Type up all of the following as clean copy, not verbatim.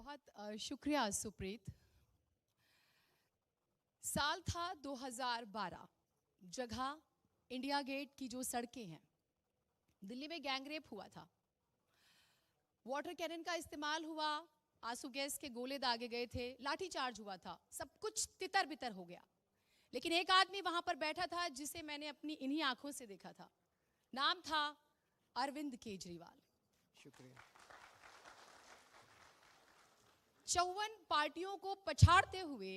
बहुत शुक्रिया सुप्रीत। साल था 2012, जगह इंडिया गेट की जो सड़कें हैं। दिल्ली में गैंगरेप हुआ था, वाटर कैनन का इस्तेमाल हुआ, आंसू गैस के गोले दागे गए थे, लाठी चार्ज हुआ था, सब कुछ तितर बितर हो गया। लेकिन एक आदमी वहां पर बैठा था जिसे मैंने अपनी इन्हीं आंखों से देखा था। नाम था अरविंद केजरीवाल। शुक्रिया। 54 पार्टियों को पछाड़ते हुए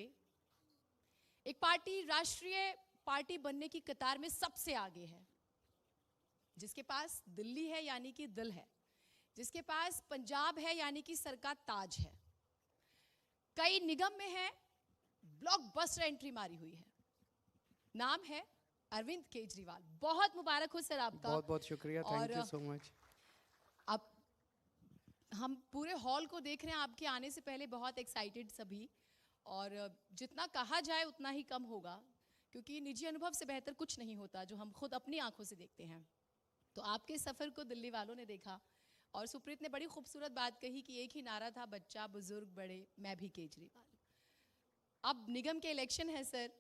एक पार्टी राष्ट्रीय पार्टी बनने की कतार में सबसे आगे है, जिसके पास दिल्ली है यानी कि दिल है, जिसके पास पंजाब है यानी कि सर का ताज है, कई निगम में है, ब्लॉकबस्टर एंट्री मारी हुई है। नाम है अरविंद केजरीवाल। बहुत मुबारक हो सर आपका। बहुत बहुत शुक्रिया, थैंक यू सो मच। अब हम पूरे हॉल को देख रहे हैं आपके आने से पहले, बहुत एक्साइटेड सभी, और जितना कहा जाए उतना ही कम होगा, क्योंकि निजी अनुभव से बेहतर कुछ नहीं होता जो हम खुद अपनी आंखों से देखते हैं। तो आपके सफ़र को दिल्ली वालों ने देखा, और सुप्रीत ने बड़ी खूबसूरत बात कही कि एक ही नारा था, बच्चा बुजुर्ग बड़े मैं भी केजरीवाल। अब निगम के इलेक्शन है सर,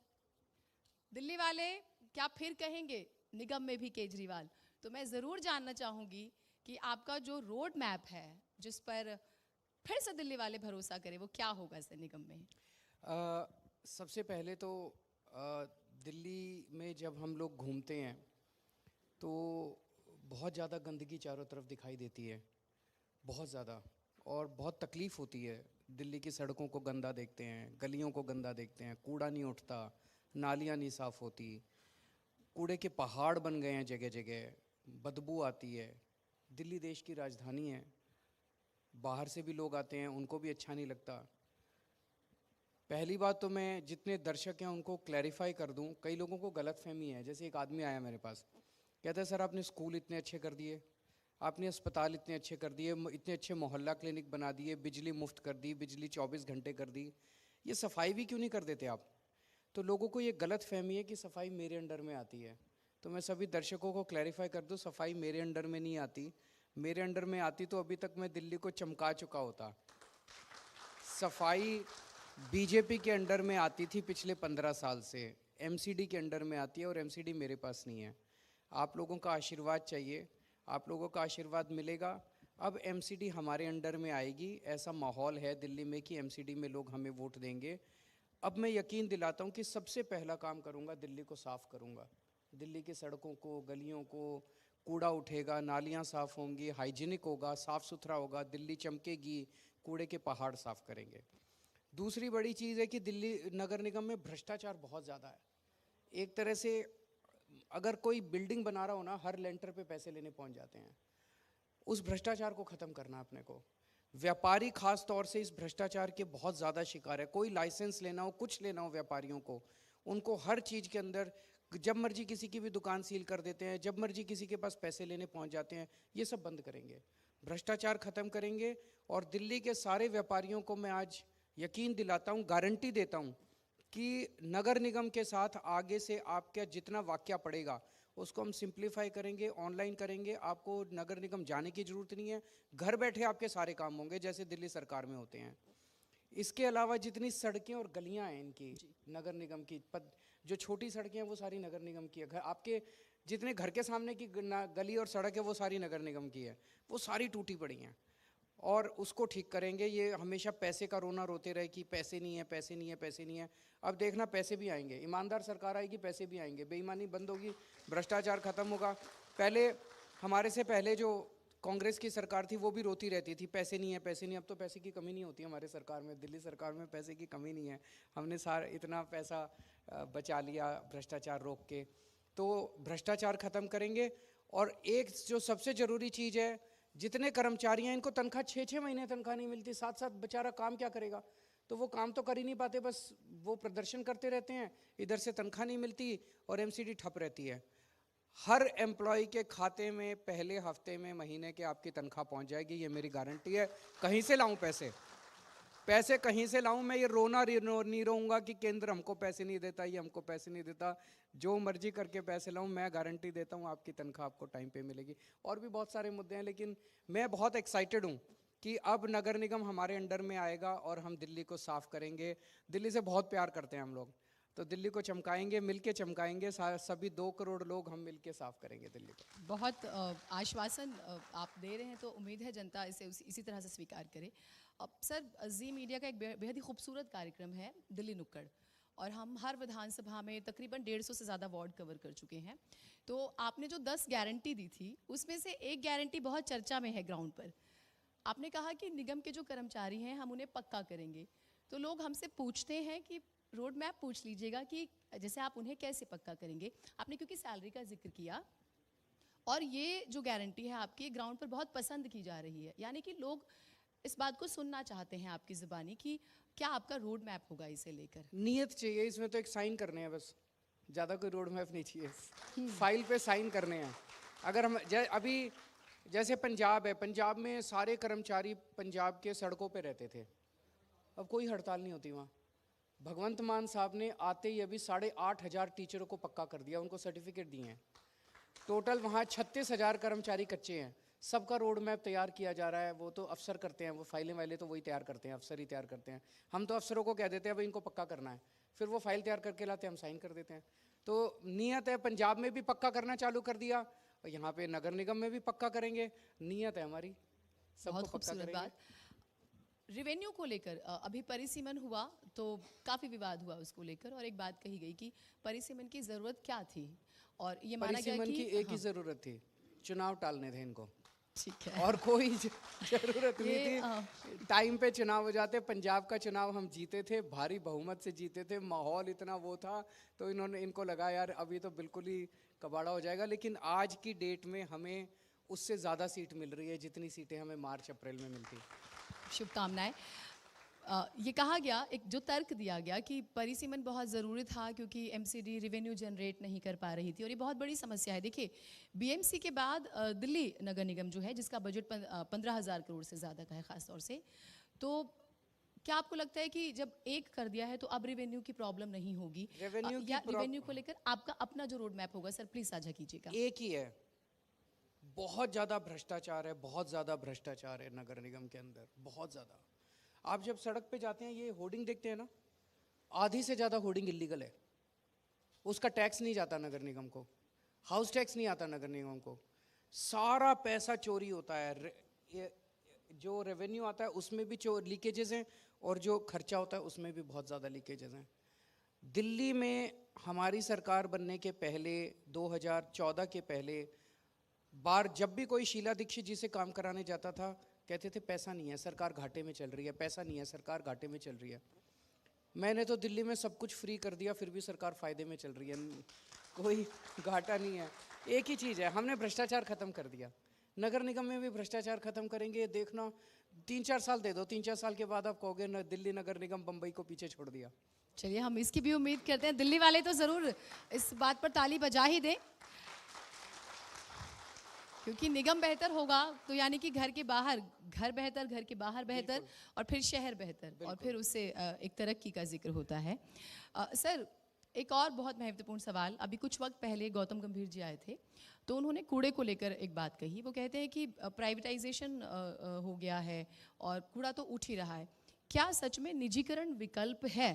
दिल्ली वाले क्या फिर कहेंगे निगम में भी केजरीवाल? तो मैं ज़रूर जानना चाहूँगी कि आपका जो रोड मैप है जिस पर फिर से दिल्ली वाले भरोसा करें, वो क्या होगा सर निगम में? सबसे पहले तो दिल्ली में जब हम लोग घूमते हैं तो बहुत ज़्यादा गंदगी चारों तरफ दिखाई देती है, बहुत ज़्यादा, और बहुत तकलीफ़ होती है। दिल्ली की सड़कों को गंदा देखते हैं, गलियों को गंदा देखते हैं, कूड़ा नहीं उठता, नालियाँ नहीं साफ़ होती, कूड़े के पहाड़ बन गए हैं जगह जगह, बदबू आती है। दिल्ली देश की राजधानी है, बाहर से भी लोग आते हैं, उनको भी अच्छा नहीं लगता। पहली बात तो मैं जितने दर्शक हैं उनको क्लैरिफाई कर दूं, कई लोगों को गलत फहमी है। जैसे एक आदमी आया मेरे पास, कहता है सर आपने स्कूल इतने अच्छे कर दिए, आपने अस्पताल इतने अच्छे कर दिए, इतने अच्छे मोहल्ला क्लिनिक बना दिए, बिजली मुफ्त कर दी, बिजली 24 घंटे कर दी, ये सफाई भी क्यों नहीं कर देते आप? तो लोगों को ये गलत फहमी है कि सफाई मेरे अंडर में आती है। तो मैं सभी दर्शकों को क्लैरिफाई कर दूं, सफाई मेरे अंडर में नहीं आती। मेरे अंडर में आती तो अभी तक मैं दिल्ली को चमका चुका होता। सफाई बीजेपी के अंडर में आती थी पिछले 15 साल से, एमसीडी के अंडर में आती है, और एमसीडी मेरे पास नहीं है। आप लोगों का आशीर्वाद चाहिए, आप लोगों का आशीर्वाद मिलेगा। अब एमसीडी हमारे अंडर में आएगी, ऐसा माहौल है दिल्ली में कि एमसीडी में लोग हमें वोट देंगे। अब मैं यकीन दिलाता हूँ कि सबसे पहला काम करूँगा, दिल्ली को साफ़ करूँगा। दिल्ली की सड़कों को, गलियों को, कूड़ा उठेगा, नालियाँ साफ़ होंगी, हाइजीनिक होगा, साफ़ सुथरा होगा, दिल्ली चमकेगी, कूड़े के पहाड़ साफ़ करेंगे। दूसरी बड़ी चीज़ है कि दिल्ली नगर निगम में भ्रष्टाचार बहुत ज़्यादा है। एक तरह से अगर कोई बिल्डिंग बना रहा हो ना, हर लेंटर पे पैसे लेने पहुंच जाते हैं। उस भ्रष्टाचार को ख़त्म करना अपने को। व्यापारी खास तौर से इस भ्रष्टाचार के बहुत ज़्यादा शिकार है। कोई लाइसेंस लेना हो, कुछ लेना हो व्यापारियों को, उनको हर चीज़ के अंदर जब मर्जी किसी की भी दुकान सील कर देते हैं, जब मर्जी किसी के पास पैसे लेने पहुंच जाते हैं। ये सब बंद करेंगे, भ्रष्टाचार ख़त्म करेंगे। और दिल्ली के सारे व्यापारियों को मैं आज यकीन दिलाता हूँ, गारंटी देता हूँ कि नगर निगम के साथ आगे से आपका जितना वाक्या पड़ेगा उसको हम सिंप्लीफाई करेंगे, ऑनलाइन करेंगे। आपको नगर निगम जाने की ज़रूरत नहीं है, घर बैठे आपके सारे काम होंगे जैसे दिल्ली सरकार में होते हैं। इसके अलावा जितनी सड़कें और गलियां हैं इनकी नगर निगम की, जो छोटी सड़कें हैं वो सारी नगर निगम की है। घर आपके जितने घर के सामने की गली और सड़क है वो सारी नगर निगम की है, वो सारी टूटी पड़ी हैं, और उसको ठीक करेंगे। ये हमेशा पैसे का रोना रोते रहे कि पैसे नहीं है, पैसे नहीं है, पैसे नहीं है। अब देखना पैसे भी आएंगे, ईमानदार सरकार आएगी, पैसे भी आएंगे, बेईमानी बंद होगी, भ्रष्टाचार खत्म होगा। पहले हमारे से पहले जो कांग्रेस की सरकार थी वो भी रोती रहती थी पैसे नहीं है, पैसे नहीं है। अब तो पैसे की कमी नहीं होती हमारे सरकार में, दिल्ली सरकार में पैसे की कमी नहीं है। हमने सारा इतना पैसा बचा लिया भ्रष्टाचार रोक के। तो भ्रष्टाचार ख़त्म करेंगे। और एक जो सबसे ज़रूरी चीज़ है, जितने कर्मचारी हैं इनको तनख्वाह 6-6 महीने तनख्वाह नहीं मिलती, साथ साथ बेचारा काम क्या करेगा? तो वो काम तो कर ही नहीं पाते, बस वो प्रदर्शन करते रहते हैं, इधर से तनख्वाह नहीं मिलती और एमसीडी ठप रहती है। हर एम्प्लॉय के खाते में पहले हफ्ते में महीने के आपकी तनख्वाह पहुंच जाएगी, ये मेरी गारंटी है। कहीं से लाऊं पैसे कहीं से लाऊं? मैं ये रोना नहीं रोऊंगा कि केंद्र हमको पैसे नहीं देता, ये हमको पैसे नहीं देता। जो मर्जी करके पैसे लाऊं, मैं गारंटी देता हूं आपकी तनख्वाह आपको टाइम पे मिलेगी। और भी बहुत सारे मुद्दे हैं, लेकिन मैं बहुत एक्साइटेड हूं कि अब नगर निगम हमारे अंडर में आएगा और हम दिल्ली को साफ करेंगे। दिल्ली से बहुत प्यार करते हैं हम लोग, तो दिल्ली को चमकाएंगे, मिलके चमकाएंगे, सभी 2 करोड़ लोग हम मिलके साफ करेंगे दिल्ली को। बहुत आश्वासन आप दे रहे हैं, तो उम्मीद है जनता इसे इसी तरह से स्वीकार करे। अब सर, जी मीडिया का एक बेहद ही खूबसूरत कार्यक्रम है दिल्ली नुक्कड़, और हम हर विधानसभा में तकरीबन 150 से ज़्यादा वार्ड कवर कर चुके हैं। तो आपने जो 10 गारंटी दी थी, उसमें से एक गारंटी बहुत चर्चा में है ग्राउंड पर। आपने कहा कि निगम के जो कर्मचारी हैं हम उन्हें पक्का करेंगे। तो लोग हमसे पूछते हैं कि रोड मैप पूछ लीजिएगा कि जैसे आप उन्हें कैसे पक्का करेंगे। आपने क्योंकि सैलरी का जिक्र किया, और ये जो गारंटी है आपकी ग्राउंड पर बहुत पसंद की जा रही है, यानी कि लोग इस बात को सुनना चाहते हैं आपकी ज़ुबानी कि क्या आपका रोड मैप होगा इसे लेकर। नियत चाहिए इसमें, तो एक साइन करने हैं बस, ज़्यादा कोई रोड मैप नहीं चाहिए। फाइल पे साइन करने हैं। अगर हम अभी जैसे पंजाब है, पंजाब में सारे कर्मचारी पंजाब के सड़कों पे रहते थे, अब कोई हड़ताल नहीं होती वहाँ। भगवंत मान साहब ने आते ही अभी 8,500 टीचरों को पक्का कर दिया, उनको सर्टिफिकेट दिए हैं। टोटल वहाँ 36,000 कर्मचारी कच्चे हैं, सबका रोड मैप तैयार किया जा रहा है। वो तो अफसर करते हैं, वो फाइलें वाइलें तो वही तैयार करते हैं, अफसर ही तैयार करते हैं। हम तो अफसरों को कह देते हैं भाई इनको पक्का करना है, फिर वो फाइल तैयार करके लाते हैं, हम साइन कर देते हैं। तो नीयत है, पंजाब में भी पक्का करना चालू कर दिया, और यहाँ पे नगर निगम में भी पक्का करेंगे। नीयत है हमारी, सबको पक्का करेंगे। रेवेन्यू को लेकर अभी परिसीमन हुआ तो काफ़ी विवाद हुआ उसको लेकर, और एक बात कही गई कि परिसीमन की ज़रूरत क्या थी, और ये माना गया कि एक ही ज़रूरत थी, चुनाव टालने थे इनको, ठीक है, और कोई जरूरत नहीं थी। टाइम पे चुनाव हो जाते। पंजाब का चुनाव हम जीते थे, भारी बहुमत से जीते थे, माहौल इतना वो था, तो इनको लगा यार अभी तो बिल्कुल ही कबाड़ा हो जाएगा। लेकिन आज की डेट में हमें उससे ज़्यादा सीट मिल रही है जितनी सीटें हमें मार्च अप्रैल में मिलती। शुभकामनाएं। ये कहा गया, एक जो तर्क दिया गया कि परिसीमन बहुत ज़रूरी था क्योंकि एमसीडी रेवेन्यू जनरेट नहीं कर पा रही थी, और ये बहुत बड़ी समस्या है। देखिए, बीएमसी के बाद दिल्ली नगर निगम जो है, जिसका बजट 15,000 करोड़ से ज़्यादा का है ख़ास तौर से, तो क्या आपको लगता है कि जब एक कर दिया है तो अब रेवेन्यू की प्रॉब्लम नहीं होगी? रेवेन्यू को लेकर आपका अपना जो रोड मैप होगा, सर प्लीज़ साझा कीजिएगा। एक ही है, बहुत ज़्यादा भ्रष्टाचार है, बहुत ज़्यादा भ्रष्टाचार है नगर निगम के अंदर, बहुत ज़्यादा। आप जब सड़क पे जाते हैं, ये होर्डिंग देखते हैं ना, आधी से ज़्यादा होर्डिंग इलीगल है। उसका टैक्स नहीं जाता नगर निगम को, हाउस टैक्स नहीं आता नगर निगम को, सारा पैसा चोरी होता है। जो रेवेन्यू आता है उसमें भी लीकेजेस हैं, और जो खर्चा होता है उसमें भी बहुत ज़्यादा लीकेजेस हैं। दिल्ली में हमारी सरकार बनने के पहले, 2014 के पहले बार जब भी कोई शीला दीक्षित जी से काम कराने जाता था, कहते थे पैसा नहीं है, सरकार घाटे में चल रही है, पैसा नहीं है, सरकार घाटे में चल रही है। मैंने तो दिल्ली में सब कुछ फ्री कर दिया, फिर भी सरकार फ़ायदे में चल रही है, कोई घाटा नहीं है। एक ही चीज़ है, हमने भ्रष्टाचार ख़त्म कर दिया। नगर निगम में भी भ्रष्टाचार ख़त्म करेंगे, देखना। 3-4 साल दे दो, 3-4 साल के बाद आप कहोगे न, दिल्ली नगर निगम बम्बई को पीछे छोड़ दिया। चलिए, हम इसकी भी उम्मीद करते हैं। दिल्ली वाले तो ज़रूर इस बात पर ताली बजा ही दें, क्योंकि निगम बेहतर होगा तो यानी कि घर के बाहर घर बेहतर, घर के बाहर बेहतर, और फिर शहर बेहतर, और फिर उससे एक तरक्की का जिक्र होता है। सर, एक और बहुत महत्वपूर्ण सवाल, अभी कुछ वक्त पहले गौतम गंभीर जी आए थे, तो उन्होंने कूड़े को लेकर एक बात कही। वो कहते हैं कि प्राइवेटाइजेशन हो गया है और कूड़ा तो उठ ही रहा है। क्या सच में निजीकरण विकल्प है?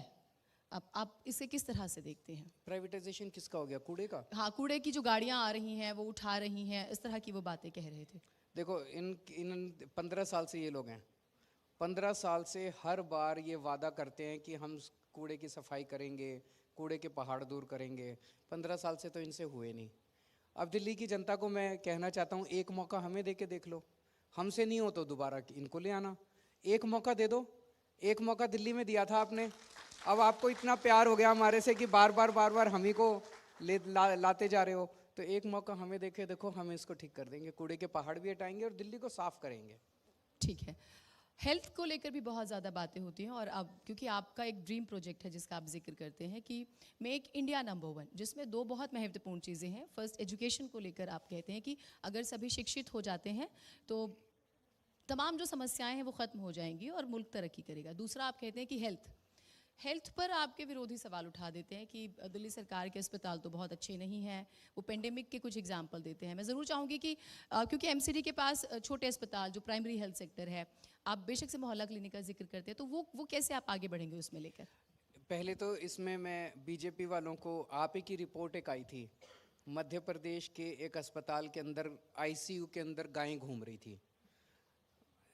आप इसे किस तरह से देखते हैं? प्राइवेटाइजेशन किसका हो गया? कूड़े का? हाँ, कूड़े की जो गाड़ियाँ आ रही हैं वो उठा रही हैं, इस तरह की वो बातें कह रहे थे। देखो, इन 15 साल से ये लोग हैं, 15 साल से हर बार ये वादा करते हैं कि हम कूड़े की सफाई करेंगे, कूड़े के पहाड़ दूर करेंगे। 15 साल से तो इनसे हुए नहीं। अब दिल्ली की जनता को मैं कहना चाहता हूँ, एक मौका हमें दे के देख लो, हमसे नहीं हो तो दोबारा इनको ले आना। एक मौका दे दो, एक मौका दिल्ली में दिया था आपने। अब आपको इतना प्यार हो गया हमारे से कि बार बार हम ही को लाते जा रहे हो, तो एक मौका हमें देखे देखो, हम इसको ठीक कर देंगे, कूड़े के पहाड़ भी हटाएंगे और दिल्ली को साफ करेंगे। ठीक है। हेल्थ को लेकर भी बहुत ज़्यादा बातें होती हैं, और अब क्योंकि आपका एक ड्रीम प्रोजेक्ट है जिसका आप जिक्र करते हैं कि मेक इंडिया नंबर 1, जिसमें 2 बहुत महत्वपूर्ण चीज़ें हैं। फर्स्ट, एजुकेशन को लेकर आप कहते हैं कि अगर सभी शिक्षित हो जाते हैं तो तमाम जो समस्याएं हैं वो ख़त्म हो जाएंगी और मुल्क तरक्की करेगा। दूसरा, आप कहते हैं कि हेल्थ पर आपके विरोधी सवाल उठा देते हैं कि दिल्ली सरकार के अस्पताल तो बहुत अच्छे नहीं हैं, वो पेंडेमिक के कुछ एग्जाम्पल देते हैं। मैं ज़रूर चाहूँगी कि क्योंकि एमसीडी के पास छोटे अस्पताल जो प्राइमरी हेल्थ सेक्टर है, आप बेशक से मोहल्ला क्लिनिक का जिक्र करते हैं, तो वो कैसे आप आगे बढ़ेंगे उसमें लेकर? पहले तो इसमें मैं बीजेपी वालों को, आप ही की रिपोर्ट एक आई थी, मध्य प्रदेश के एक अस्पताल के अंदर आईसीयू के अंदर गायें घूम रही थी।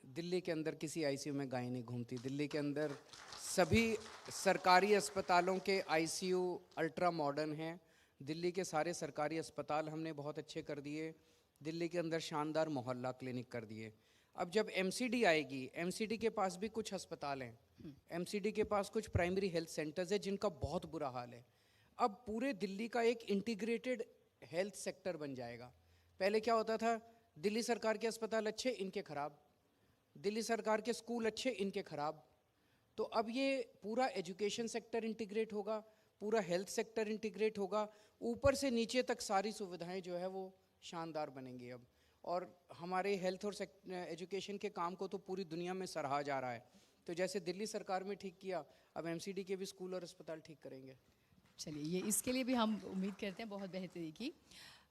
दिल्ली के अंदर किसी आईसीयू में गायें नहीं घूमती। दिल्ली के अंदर सभी सरकारी अस्पतालों के आईसीयू अल्ट्रा मॉडर्न हैं। दिल्ली के सारे सरकारी अस्पताल हमने बहुत अच्छे कर दिए। दिल्ली के अंदर शानदार मोहल्ला क्लिनिक कर दिए। अब जब एमसीडी आएगी, एमसीडी के पास भी कुछ अस्पताल हैं, एमसीडी के पास कुछ प्राइमरी हेल्थ सेंटर्स हैं जिनका बहुत बुरा हाल है। अब पूरे दिल्ली का एक इंटीग्रेटेड हेल्थ सेक्टर बन जाएगा। पहले क्या होता था, दिल्ली सरकार के अस्पताल अच्छे, इनके खराब, दिल्ली सरकार के स्कूल अच्छे, इनके खराब। तो अब ये पूरा एजुकेशन सेक्टर इंटीग्रेट होगा, पूरा हेल्थ सेक्टर इंटीग्रेट होगा, ऊपर से नीचे तक सारी सुविधाएं जो है वो शानदार बनेंगी अब। और हमारे हेल्थ और एजुकेशन के काम को तो पूरी दुनिया में सराहा जा रहा है। तो जैसे दिल्ली सरकार में ठीक किया, अब एमसीडी के भी स्कूल और अस्पताल ठीक करेंगे। चलिए, ये इसके लिए भी हम उम्मीद करते हैं बहुत बेहतरी की।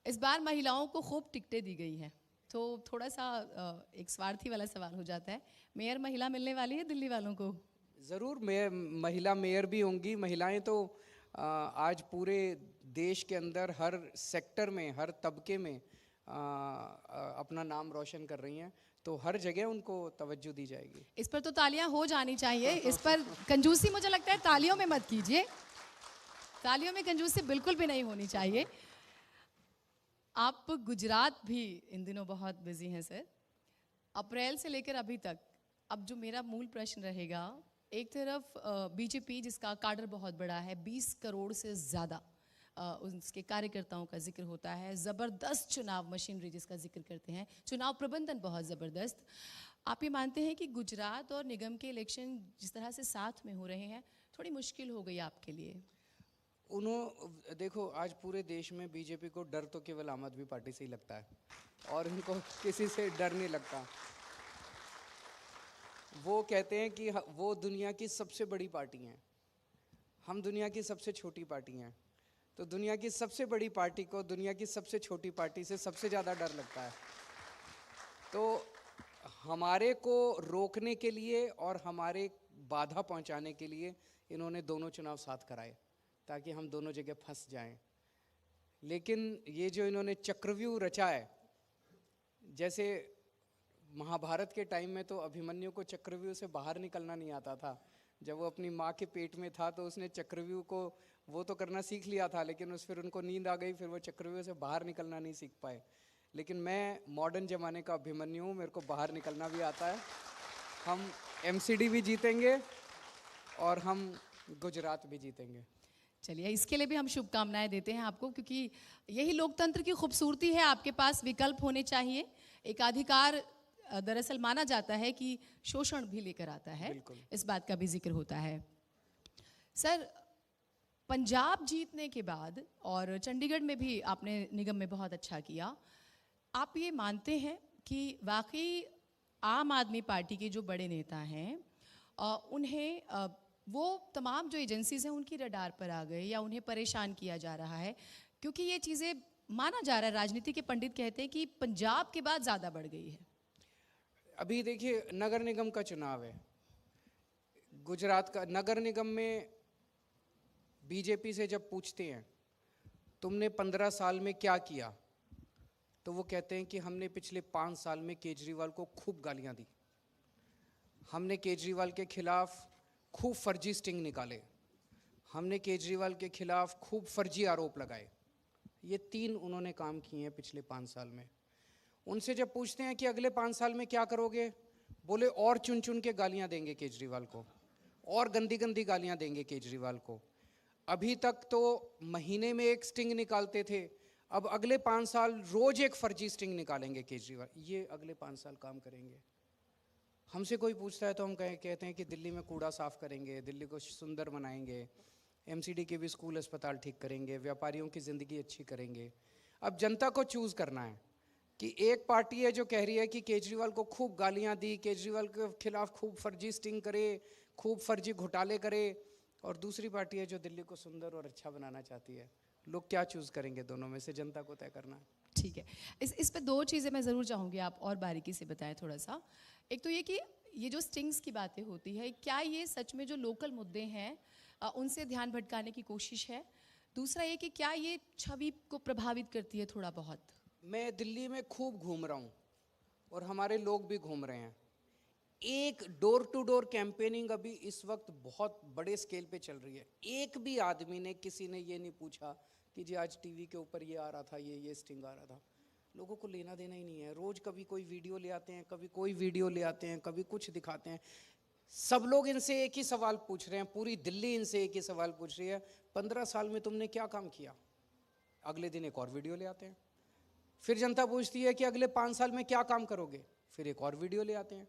इस बार महिलाओं को खूब टिकटें दी गई हैं, तो थोड़ा सा एक स्वार्थी वाला सवाल हो जाता है, मेयर महिला मिलने वाली है दिल्ली वालों को? ज़रूर, महिला मेयर भी होंगी। महिलाएं तो आज पूरे देश के अंदर हर सेक्टर में, हर तबके में अपना नाम रोशन कर रही हैं, तो हर जगह उनको तवज्जो दी जाएगी। इस पर तो तालियां हो जानी चाहिए। इस पर कंजूसी मुझे लगता है तालियों में मत कीजिए, तालियों में कंजूसी बिल्कुल भी नहीं होनी चाहिए। आप गुजरात भी इन दिनों बहुत बिजी हैं सर, अप्रैल से लेकर अभी तक। अब जो मेरा मूल प्रश्न रहेगा, एक तरफ बीजेपी जिसका काडर बहुत बड़ा है, 20 करोड़ से ज़्यादा उसके कार्यकर्ताओं का जिक्र होता है, ज़बरदस्त चुनाव मशीनरी जिसका जिक्र करते हैं, चुनाव प्रबंधन बहुत ज़बरदस्त। आप ये मानते हैं कि गुजरात और निगम के इलेक्शन जिस तरह से साथ में हो रहे हैं, थोड़ी मुश्किल हो गई आपके लिए? देखो, आज पूरे देश में बीजेपी को डर तो केवल आम आदमी पार्टी से ही लगता है, और इनको किसी से डर नहीं लगता। वो कहते हैं कि वो दुनिया की सबसे बड़ी पार्टी हैं, हम दुनिया की सबसे छोटी पार्टी हैं। तो दुनिया की सबसे बड़ी पार्टी को दुनिया की सबसे छोटी पार्टी से सबसे ज़्यादा डर लगता है। तो हमारे को रोकने के लिए और हमारे बाधा पहुंचाने के लिए इन्होंने दोनों चुनाव साथ कराए, ताकि हम दोनों जगह फंस जाएं। लेकिन ये जो इन्होंने चक्रव्यूह रचा है, जैसे महाभारत के टाइम में तो अभिमन्यु को चक्रव्यूह से बाहर निकलना नहीं आता था। जब वो अपनी माँ के पेट में था तो उसने चक्रव्यूह को वो तो करना सीख लिया था, लेकिन फिर उनको नींद आ गई, फिर वो चक्रव्यूह से बाहर निकलना नहीं सीख पाए। लेकिन मैं मॉडर्न ज़माने का अभिमन्यु हूँ, मेरे को बाहर निकलना भी आता है। हम एमसीडी भी जीतेंगे और हम गुजरात भी जीतेंगे। चलिए, इसके लिए भी हम शुभकामनाएं देते हैं आपको, क्योंकि यही लोकतंत्र की खूबसूरती है। आपके पास विकल्प होने चाहिए। एकाधिकार दरअसल माना जाता है कि शोषण भी लेकर आता है, इस बात का भी जिक्र होता है। सर, पंजाब जीतने के बाद और चंडीगढ़ में भी आपने निगम में बहुत अच्छा किया, आप ये मानते हैं कि वाकई आम आदमी पार्टी के जो बड़े नेता हैं उन्हें वो तमाम जो एजेंसीज हैं उनकी रडार पर आ गए, या उन्हें परेशान किया जा रहा है? क्योंकि ये चीज़ें माना जा रहा है, राजनीति के पंडित कहते हैं कि पंजाब के बाद ज़्यादा बढ़ गई है। अभी देखिए, नगर निगम का चुनाव है, गुजरात का नगर निगम में बीजेपी से जब पूछते हैं तुमने 15 साल में क्या किया, तो वो कहते हैं कि हमने पिछले 5 साल में केजरीवाल को खूब गालियां दी, हमने केजरीवाल के खिलाफ खूब फर्जी स्टिंग निकाले, हमने केजरीवाल के खिलाफ खूब फर्जी आरोप लगाए। ये 3 उन्होंने काम किए हैं पिछले 5 साल में। उनसे जब पूछते हैं कि अगले 5 साल में क्या करोगे, बोले और चुन चुन के गालियां देंगे केजरीवाल को, और गंदी गंदी गालियां देंगे केजरीवाल को। अभी तक तो महीने में एक स्टिंग निकालते थे, अब अगले 5 साल रोज एक फर्जी स्टिंग निकालेंगे केजरीवाल। ये अगले 5 साल काम करेंगे। हमसे कोई पूछता है तो हम कहते हैं कि दिल्ली में कूड़ा साफ करेंगे, दिल्ली को सुंदर बनाएंगे, एमसीडी के भी स्कूल अस्पताल ठीक करेंगे, व्यापारियों की ज़िंदगी अच्छी करेंगे। अब जनता को चूज़ करना है कि एक पार्टी है जो कह रही है कि केजरीवाल को खूब गालियां दी, केजरीवाल के खिलाफ खूब फर्जी स्टिंग करे, खूब फर्जी घोटाले करे, और दूसरी पार्टी है जो दिल्ली को सुंदर और अच्छा बनाना चाहती है। लोग क्या चूज़ करेंगे दोनों में से, जनता को तय करना है। ठीक है, इस पे दो चीज़ें मैं ज़रूर चाहूँगी आप और बारीकी से बताएं थोड़ा सा। एक तो ये कि ये जो स्टिंग्स की बातें होती है, क्या ये सच में जो लोकल मुद्दे हैं उनसे ध्यान भटकाने की कोशिश है? दूसरा ये कि क्या ये छवि को प्रभावित करती है थोड़ा बहुत? मैं दिल्ली में खूब घूम रहा हूँ और हमारे लोग भी घूम रहे हैं। एक डोर टू डोर कैंपेनिंग अभी इस वक्त बहुत बड़े स्केल पे चल रही है। एक भी आदमी ने, किसी ने ये नहीं पूछा कि जी आज टीवी के ऊपर ये आ रहा था, ये स्टिंग आ रहा था। लोगों को लेना देना ही नहीं है। रोज कभी कोई वीडियो ले आते हैं, कभी कोई वीडियो ले आते हैं, कभी कुछ दिखाते हैं। सब लोग इनसे एक ही सवाल पूछ रहे हैं, पूरी दिल्ली इनसे एक ही सवाल पूछ रही है, 15 साल में तुमने क्या काम किया? अगले दिन एक और वीडियो ले आते हैं। फिर जनता पूछती है कि अगले 5 साल में क्या काम करोगे? फिर एक और वीडियो ले आते हैं।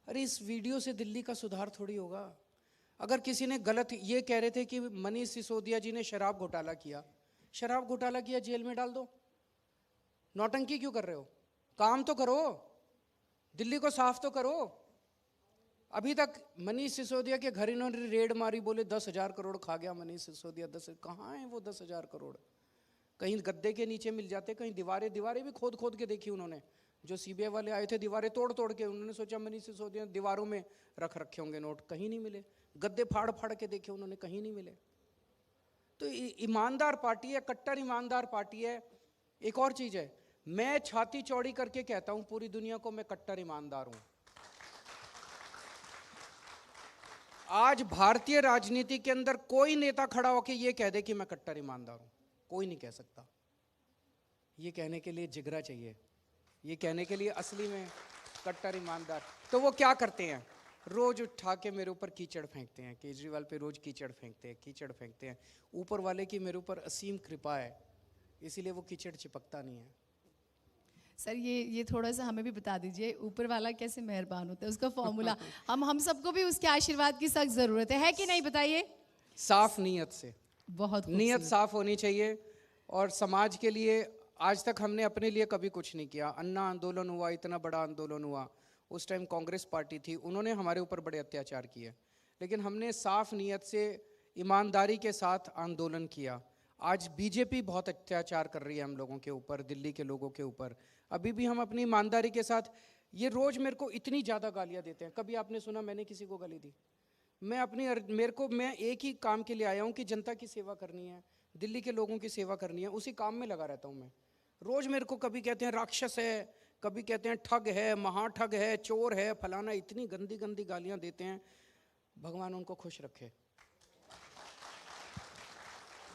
अरे इस वीडियो से दिल्ली का सुधार थोड़ी होगा। अगर किसी ने गलत, ये कह रहे थे कि मनीष सिसोदिया जी ने शराब घोटाला किया, शराब घोटाला किया, जेल में डाल दो। नौटंकी क्यों कर रहे हो? काम तो करो, दिल्ली को साफ तो करो। अभी तक मनीष सिसोदिया के घर इन्होंने रेड मारी, बोले 10,000 करोड़ खा गया मनीष सिसोदिया। 10 कहाँ है वो 10,000 करोड़? कहीं गद्दे के नीचे मिल जाते, कहीं दीवारें भी खोद खोद के देखी उन्होंने। जो सीबीआई वाले आए थे, दीवारें तोड़ तोड़ के, उन्होंने सोचा मनीष सिसोदिया दीवारों में रख रखे होंगे नोट, कहीं नहीं मिले। गद्दे फाड़ फाड़ के देखे उन्होंने, कहीं नहीं मिले। तो ईमानदार पार्टी है, कट्टर ईमानदार पार्टी है। एक और चीज है, मैं छाती चौड़ी करके कहता हूं पूरी दुनिया को, मैं कट्टर ईमानदार हूं। आज भारतीय राजनीति के अंदर कोई नेता खड़ा होकर यह कह दे कि मैं कट्टर ईमानदार हूं, कोई नहीं कह सकता। ये कहने के लिए जिगरा चाहिए, ये कहने के लिए असली में कट्टर ईमानदार। तो वो क्या करते हैं? रोज उठा के मेरे ऊपर कीचड़ फेंकते हैं। केजरीवाल पे रोज कीचड़ फेंकते हैं। ऊपर वाले की मेरे ऊपर असीम कृपा है, इसीलिए वो कीचड़ चिपकता नहीं है। सर ये थोड़ा सा हमें भी बता दीजिए, ऊपर वाला कैसे मेहरबान होता है, उसका फॉर्मूला। हम सबको भी उसके आशीर्वाद की सख्त जरूरत है कि नहीं, बताइए। साफ नीयत से, बहुत नीयत साफ होनी चाहिए। और समाज के लिए आज तक हमने अपने लिए कभी कुछ नहीं किया। अन्ना आंदोलन हुआ, इतना बड़ा आंदोलन हुआ, उस टाइम कांग्रेस पार्टी थी, उन्होंने हमारे ऊपर बड़े अत्याचार किए, लेकिन हमने साफ नीयत से ईमानदारी के साथ आंदोलन किया। आज बीजेपी बहुत अत्याचार कर रही है हम लोगों के ऊपर, दिल्ली के लोगों के ऊपर। अभी भी हम अपनी ईमानदारी के साथ, ये रोज मेरे को इतनी ज़्यादा गालियाँ देते हैं। कभी आपने सुना मैंने किसी को गाली दी? मैं एक ही काम के लिए आया हूँ कि जनता की सेवा करनी है, दिल्ली के लोगों की सेवा करनी है, उसी काम में लगा रहता हूँ मैं। रोज मेरे को कभी कहते हैं राक्षस है, कभी कहते हैं ठग है, महाठग है, चोर है, फलाना, इतनी गंदी गंदी गालियां देते हैं। भगवान उनको खुश रखे।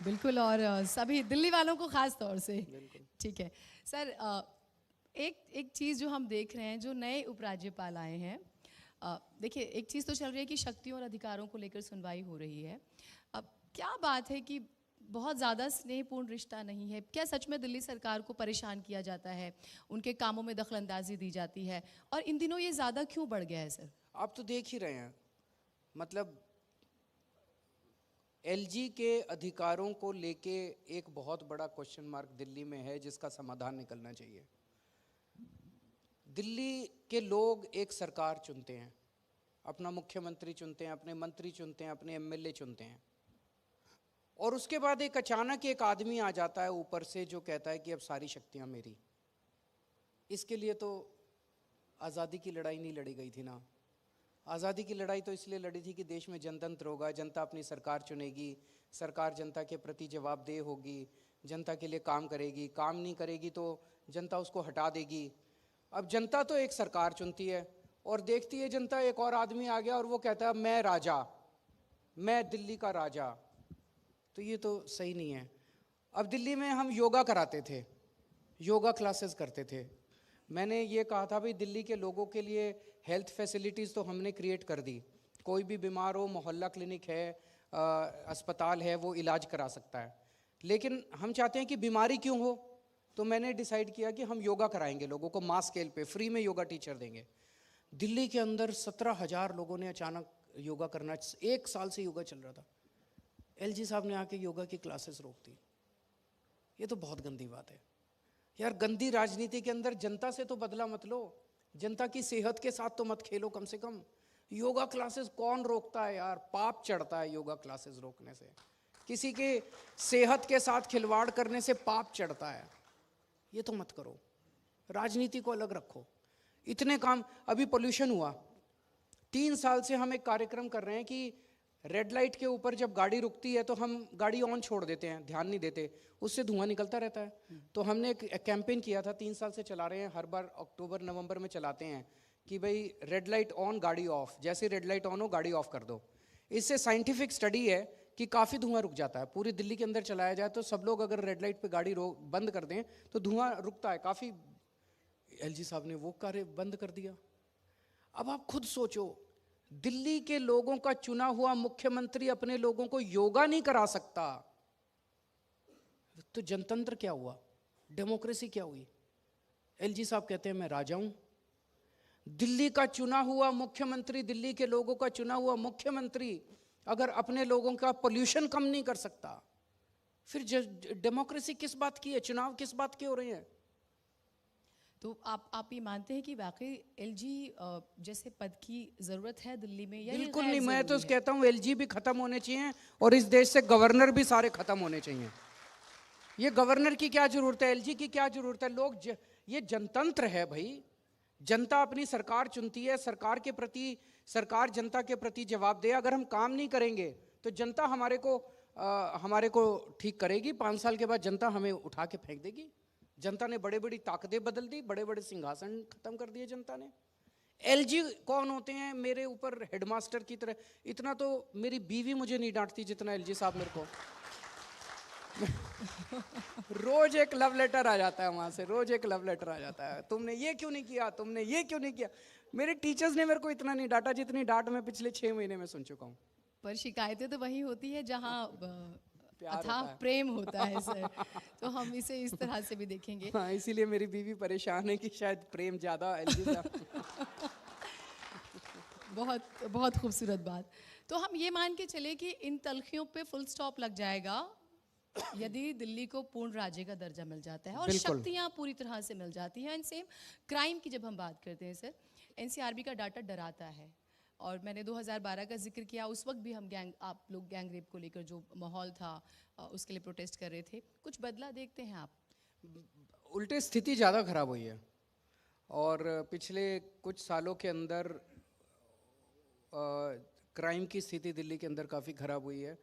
बिल्कुल, और सभी दिल्ली वालों को खास तौर से। ठीक है सर, एक चीज़ जो हम देख रहे हैं, जो नए उपराज्यपाल आए हैं, देखिए एक चीज़ तो चल रही है कि शक्तियों और अधिकारों को लेकर सुनवाई हो रही है। अब क्या बात है कि बहुत ज़्यादा स्नेहपूर्ण रिश्ता नहीं है? क्या सच में दिल्ली सरकार को परेशान किया जाता है, उनके कामों में दखलंदाजी दी जाती है, और इन दिनों ये ज़्यादा क्यों बढ़ गया है सर? आप तो देख ही रहे हैं, मतलब एलजी के अधिकारों को लेके एक बहुत बड़ा क्वेश्चन मार्क दिल्ली में है, जिसका समाधान निकलना चाहिए। दिल्ली के लोग एक सरकार चुनते हैं, अपना मुख्यमंत्री चुनते हैं, अपने मंत्री चुनते हैं, अपने एमएलए चुनते हैं, और उसके बाद एक अचानक एक आदमी आ जाता है ऊपर से जो कहता है कि अब सारी शक्तियां मेरी। इसके लिए तो आज़ादी की लड़ाई नहीं लड़ी गई थी ना। आज़ादी की लड़ाई तो इसलिए लड़ी थी कि देश में जनतंत्र होगा, जनता अपनी सरकार चुनेगी, सरकार जनता के प्रति जवाबदेह होगी, जनता के लिए काम करेगी, काम नहीं करेगी तो जनता उसको हटा देगी। अब जनता तो एक सरकार चुनती है और देखती है जनता एक और आदमी आ गया और वो कहता है मैं राजा, मैं दिल्ली का राजा। तो ये तो सही नहीं है। अब दिल्ली में हम योगा कराते थे, योगा क्लासेस करते थे। मैंने ये कहा था भाई दिल्ली के लोगों के लिए हेल्थ फैसिलिटीज़ तो हमने क्रिएट कर दी। कोई भी बीमार हो, मोहल्ला क्लिनिक है, अस्पताल है, वो इलाज करा सकता है। लेकिन हम चाहते हैं कि बीमारी क्यों हो, तो मैंने डिसाइड किया कि हम योगा कराएंगे लोगों को, मास स्केल पे फ्री में योगा टीचर देंगे। दिल्ली के अंदर 17,000 लोगों ने अचानक योगा करना, 1 साल से योगा चल रहा था, एलजी साहब ने आके योगा की क्लासेस रोक दी। ये तो बहुत गंदी बात है यार। गंदी राजनीति के अंदर जनता से तो बदला मत लो, जनता की सेहत के साथ तो मत खेलो कम से कम। योगा क्लासेस कौन रोकता है यार? पाप चढ़ता है योगा क्लासेस रोकने से, किसी के सेहत के साथ खिलवाड़ करने से पाप चढ़ता है। ये तो मत करो, राजनीति को अलग रखो। इतने काम, अभी पोल्यूशन हुआ, 3 साल से हम एक कार्यक्रम कर रहे हैं कि रेड लाइट के ऊपर जब गाड़ी रुकती है तो हम गाड़ी ऑन छोड़ देते हैं, ध्यान नहीं देते, उससे धुआं निकलता रहता है। तो हमने एक कैंपेन किया था, 3 साल से चला रहे हैं, हर बार अक्टूबर नवंबर में चलाते हैं कि भाई रेड लाइट ऑन गाड़ी ऑफ, जैसे रेड लाइट ऑन हो गाड़ी ऑफ कर दो। इससे साइंटिफिक स्टडी है कि काफ़ी धुआं रुक जाता है। पूरी दिल्ली के अंदर चलाया जाए तो सब लोग अगर रेड लाइट पे गाड़ी बंद कर दें तो धुआं रुकता है काफ़ी। एलजी साहब ने वो कार्य बंद कर दिया। अब आप खुद सोचो, दिल्ली के लोगों का चुना हुआ मुख्यमंत्री अपने लोगों को योगा नहीं करा सकता तो जनतंत्र क्या हुआ? डेमोक्रेसी क्या हुई? एलजी साहब कहते हैं मैं राजा हूं। दिल्ली का चुना हुआ मुख्यमंत्री, दिल्ली के लोगों का चुना हुआ मुख्यमंत्री अगर अपने लोगों का पोल्यूशन कम नहीं कर सकता, फिर डेमोक्रेसी किस बात की है? चुनाव किस बात के हो रहे हैं? तो आप ये मानते हैं कि वाकई एलजी जैसे पद की जरूरत है दिल्ली में, या ये बिल्कुल गैर नहीं। मैं तो जरूरी है? कहता हूं एलजी भी खत्म होने चाहिए और इस देश से गवर्नर भी सारे खत्म होने चाहिए। ये गवर्नर की क्या जरूरत है? एलजी की क्या जरूरत है? ये जनतंत्र है भाई, जनता अपनी सरकार चुनती है, सरकार के प्रति, सरकार जनता के प्रति जवाब दे। अगर हम काम नहीं करेंगे तो जनता हमारे को ठीक करेगी, 5 साल के बाद जनता हमें उठा के फेंक देगी। जनता ने बड़े बड़ी ताकतें बदल दी, बड़े बड़े सिंहासन खत्म कर दिए जनता ने। एलजी कौन होते हैं? मेरे ऊपर हेडमास्टर की तरह। इतना तो मेरी बीवी मुझे नहीं डांटती जितना एलजी साहब मेरे को। रोज एक लव लेटर आ जाता है वहां से, रोज एक लव लेटर आ जाता है, तुमने ये क्यों नहीं किया, तुमने ये क्यों नहीं किया। मेरे टीचर्स ने मेरे को इतना नहीं डांटा जितनी डांट मैं पिछले 6 महीने में सुन चुका हूँ। पर शिकायतें तो वही होती है जहाँ प्यार अथाह होता है। प्रेम होता है सर। तो हम इसे इस तरह से भी देखेंगे। हाँ, इसीलिए मेरी बीवी परेशान है कि शायद प्रेम ज्यादा एलजी साहब। बहुत बहुत खूबसूरत बात। तो हम ये मान के चले कि इन तलखियों पे फुल स्टॉप लग जाएगा यदि दिल्ली को पूर्ण राज्य का दर्जा मिल जाता है और बिल्कुल। शक्तियां पूरी तरह से मिल जाती हैं। एंड सेम क्राइम की जब हम बात करते हैं सर, एनसीआरबी का डाटा डराता है। और मैंने 2012 का जिक्र किया, उस वक्त भी हम आप लोग गैंग रेप को लेकर जो माहौल था उसके लिए प्रोटेस्ट कर रहे थे। कुछ बदला देखते हैं आप? उल्टे स्थिति ज़्यादा खराब हुई है और पिछले कुछ सालों के अंदर क्राइम की स्थिति दिल्ली के अंदर काफ़ी खराब हुई है।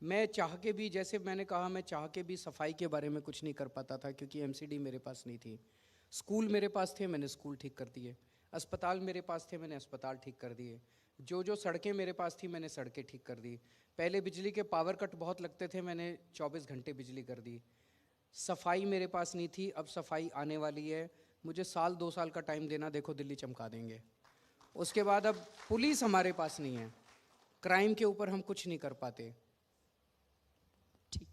मैं चाह के भी, जैसे मैंने कहा, मैं चाह के भी सफाई के बारे में कुछ नहीं कर पाता था क्योंकि एमसीडी मेरे पास नहीं थी। स्कूल मेरे पास थे, मैंने स्कूल ठीक कर दिए। अस्पताल मेरे पास थे, मैंने अस्पताल ठीक कर दिए। जो सड़कें मेरे पास थी मैंने सड़कें ठीक कर दी। पहले बिजली के पावर कट बहुत लगते थे, मैंने 24 घंटे बिजली कर दी। सफाई मेरे पास नहीं थी, अब सफाई आने वाली है। मुझे 1-2 साल का टाइम देना, देखो दिल्ली चमका देंगे। उसके बाद अब पुलिस हमारे पास नहीं है, क्राइम के ऊपर हम कुछ नहीं कर पाते। ठीक,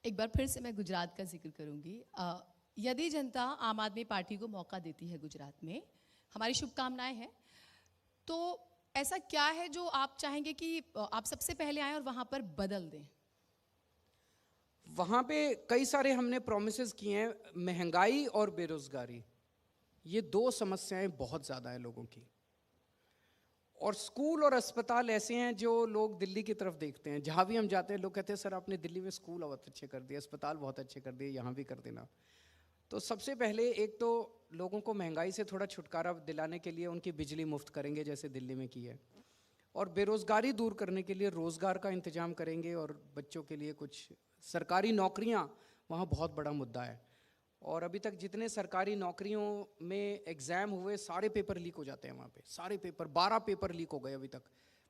एक बार फिर से मैं गुजरात का जिक्र करूंगी। यदि जनता आम आदमी पार्टी को मौका देती है गुजरात में, हमारी शुभकामनाएं हैं। तो ऐसा क्या है जो आप चाहेंगे कि आप सबसे पहले आए और वहां पर बदल दें? वहाँ पे कई सारे हमने प्रोमिसेस किए हैं। महंगाई और बेरोजगारी, ये 2 समस्याएं बहुत ज़्यादा हैं लोगों की। और स्कूल और अस्पताल ऐसे हैं जो लोग दिल्ली की तरफ देखते हैं। जहाँ भी हम जाते हैं लोग कहते हैं सर आपने दिल्ली में स्कूल बहुत अच्छे कर दिए, अस्पताल बहुत अच्छे कर दिए, यहाँ भी कर देना। तो सबसे पहले एक तो लोगों को महंगाई से थोड़ा छुटकारा दिलाने के लिए उनकी बिजली मुफ्त करेंगे जैसे दिल्ली में की है, और बेरोज़गारी दूर करने के लिए रोज़गार का इंतजाम करेंगे, और बच्चों के लिए कुछ सरकारी नौकरियां वहाँ बहुत बड़ा मुद्दा है। और अभी तक जितने सरकारी नौकरियों में एग्ज़ाम हुए सारे पेपर लीक हो जाते हैं वहाँ पे, सारे पेपर, 12 पेपर लीक हो गए अभी तक।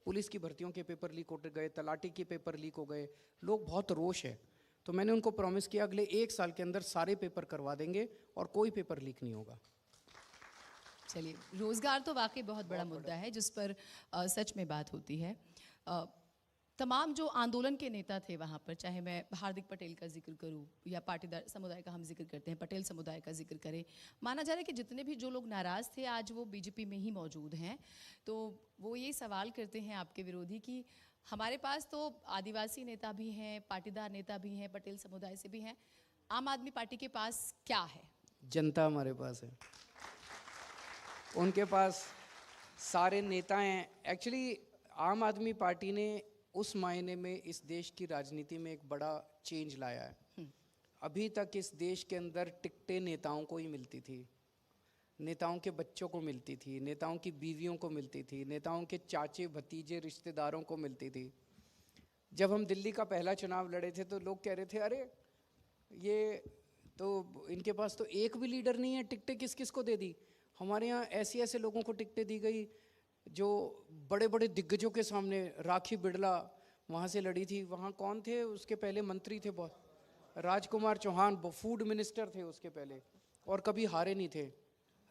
पुलिस की भर्तियों के पेपर लीक हो गए, तलाटी के पेपर लीक हो गए, लोग बहुत रोष है। तो मैंने उनको प्रॉमिस किया अगले 1 साल के अंदर सारे पेपर करवा देंगे और कोई पेपर लीक नहीं होगा। चलिए, रोजगार तो वाकई बहुत बड़ा मुद्दा है जिस पर सच में बात होती है। तमाम जो आंदोलन के नेता थे वहाँ पर, चाहे मैं हार्दिक पटेल का जिक्र करूँ या पाटीदार समुदाय का हम जिक्र करते हैं, पटेल समुदाय का जिक्र करें, माना जा रहा है कि जितने भी जो लोग नाराज़ थे आज वो बीजेपी में ही मौजूद हैं। तो वो ये सवाल करते हैं आपके विरोधी कि हमारे पास तो आदिवासी नेता भी हैं, पाटीदार नेता भी हैं, पटेल समुदाय से भी हैं, आम आदमी पार्टी के पास क्या है? जनता हमारे पास है, उनके पास सारे नेता हैं। एक्चुअली आम आदमी पार्टी ने उस मायने में इस देश की राजनीति में एक बड़ा चेंज लाया है। अभी तक इस देश के अंदर टिकटें नेताओं को ही मिलती थी, नेताओं के बच्चों को मिलती थी, नेताओं की बीवियों को मिलती थी, नेताओं के चाचे भतीजे रिश्तेदारों को मिलती थी। जब हम दिल्ली का पहला चुनाव लड़े थे तो लोग कह रहे थे अरे ये तो इनके पास तो एक भी लीडर नहीं है, टिकटें किस किस को दे दी। हमारे यहाँ ऐसे ऐसे लोगों को टिकटें दी गई जो बड़े बड़े दिग्गजों के सामने, राखी बिड़ला वहाँ से लड़ी थी, वहाँ कौन थे उसके पहले मंत्री थे बहुत, राजकुमार चौहान फूड मिनिस्टर थे उसके पहले, और कभी हारे नहीं थे।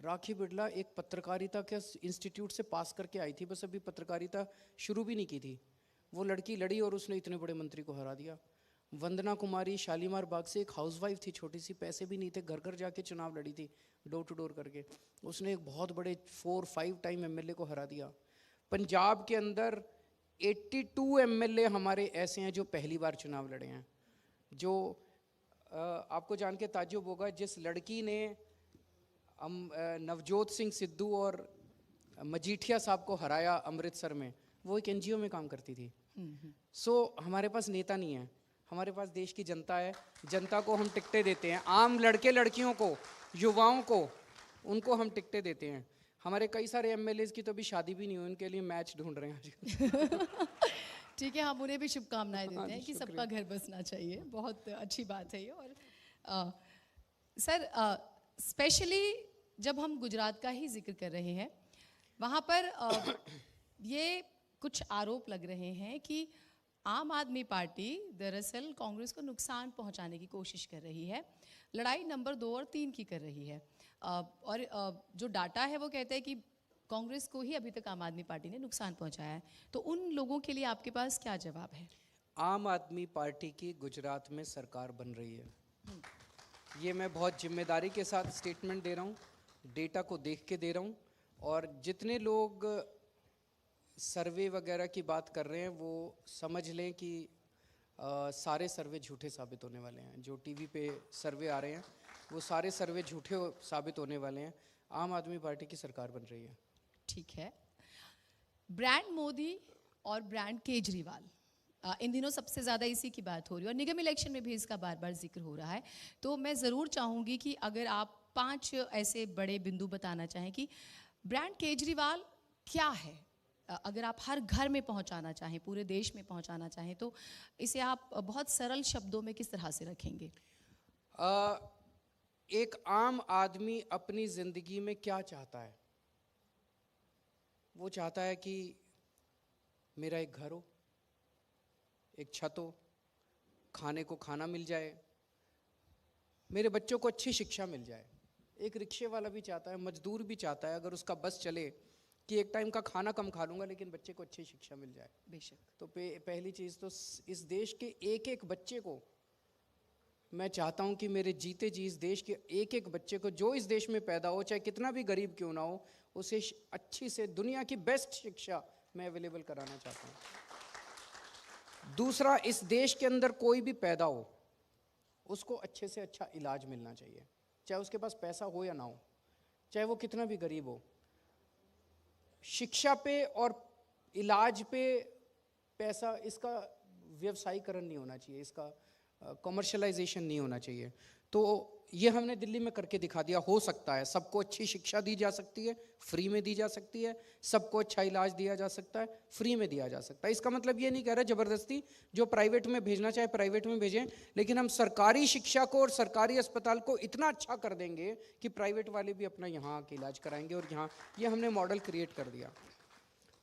राखी बिड़ला एक पत्रकारिता के इंस्टीट्यूट से पास करके आई थी, बस अभी पत्रकारिता शुरू भी नहीं की थी, वो लड़की लड़ी और उसने इतने बड़े मंत्री को हरा दिया। वंदना कुमारी शालीमार बाग से एक हाउसवाइफ थी, छोटी सी, पैसे भी नहीं थे, घर घर जाके चुनाव लड़ी थी डोर टू डोर करके, उसने एक बहुत बड़े 4-5 टाइम एमएलए को हरा दिया। पंजाब के अंदर 82 एमएलए हमारे ऐसे हैं जो पहली बार चुनाव लड़े हैं। जो आपको जान के ताज्जुब होगा, जिस लड़की ने नवजोत सिंह सिद्धू और मजीठिया साहब को हराया अमृतसर में, वो एक एनजीओ में काम करती थी। हमारे पास नेता नहीं है, हमारे पास देश की जनता है। जनता को हम टिकटें देते हैं, आम लड़के लड़कियों को, युवाओं को, उनको हम टिकटें देते हैं। हमारे कई सारे एमएलएज की तो अभी शादी भी नहीं हुई, उनके लिए मैच ढूंढ रहे हैं आज। ठीक है, हम उन्हें भी शुभकामनाएं देते हैं कि सबका घर बसना चाहिए, बहुत अच्छी बात है ये। और सर, स्पेशली जब हम गुजरात का ही जिक्र कर रहे हैं, वहाँ पर ये कुछ आरोप लग रहे हैं कि आम आदमी पार्टी दरअसल कांग्रेस को नुकसान पहुंचाने की कोशिश कर रही है, लड़ाई नंबर 2 और 3 की कर रही है। और जो डाटा है वो कहता है कि कांग्रेस को ही अभी तक आम आदमी पार्टी ने नुकसान पहुंचाया है। तो उन लोगों के लिए आपके पास क्या जवाब है? आम आदमी पार्टी की गुजरात में सरकार बन रही है, ये मैं बहुत जिम्मेदारी के साथ स्टेटमेंट दे रहा हूँ, डेटा को देख के दे रहा हूँ। और जितने लोग सर्वे वगैरह की बात कर रहे हैं वो समझ लें कि सारे सर्वे झूठे साबित होने वाले हैं। जो टीवी पे सर्वे आ रहे हैं वो सारे सर्वे झूठे साबित होने वाले हैं। आम आदमी पार्टी की सरकार बन रही है। ठीक है। ब्रांड मोदी और ब्रांड केजरीवाल, इन दिनों सबसे ज़्यादा इसी की बात हो रही है और निगम इलेक्शन में भी इसका बार बार जिक्र हो रहा है। तो मैं ज़रूर चाहूँगी कि अगर आप 5 ऐसे बड़े बिंदु बताना चाहें कि ब्रांड केजरीवाल क्या है, अगर आप हर घर में पहुंचाना चाहें, पूरे देश में पहुंचाना चाहें, तो इसे आप बहुत सरल शब्दों में किस तरह से रखेंगे? एक आम आदमी अपनी ज़िंदगी में क्या चाहता है? वो चाहता है कि मेरा एक घर हो, एक छत हो, खाने को खाना मिल जाए, मेरे बच्चों को अच्छी शिक्षा मिल जाए। एक रिक्शे वाला भी चाहता है, मजदूर भी चाहता है, अगर उसका बस चले कि एक टाइम का खाना कम खा लूँगा लेकिन बच्चे को अच्छी शिक्षा मिल जाए। बेशक। तो पहली चीज़ तो इस देश के एक एक बच्चे को मैं चाहता हूँ कि मेरे जीते जी इस देश के एक एक बच्चे को, जो इस देश में पैदा हो, चाहे कितना भी गरीब क्यों ना हो, उसे अच्छी से दुनिया की बेस्ट शिक्षा मैं अवेलेबल कराना चाहता हूँ। दूसरा, इस देश के अंदर कोई भी पैदा हो उसको अच्छे से अच्छा इलाज मिलना चाहिए, चाहे उसके पास पैसा हो या ना हो, चाहे वो कितना भी गरीब हो। शिक्षा पे और इलाज पे पैसा, इसका व्यवसायीकरण नहीं होना चाहिए, इसका कमर्शलाइजेशन नहीं होना चाहिए। तो ये हमने दिल्ली में करके दिखा दिया। हो सकता है, सबको अच्छी शिक्षा दी जा सकती है, फ्री में दी जा सकती है, सबको अच्छा इलाज दिया जा सकता है, फ्री में दिया जा सकता है। इसका मतलब ये नहीं कह रहा ज़बरदस्ती जो प्राइवेट में भेजना चाहे प्राइवेट में भेजें, लेकिन हम सरकारी शिक्षा को और सरकारी अस्पताल को इतना अच्छा कर देंगे कि प्राइवेट वाले भी अपना यहाँ आके इलाज कराएंगे। और यहाँ ये हमने मॉडल क्रिएट कर दिया।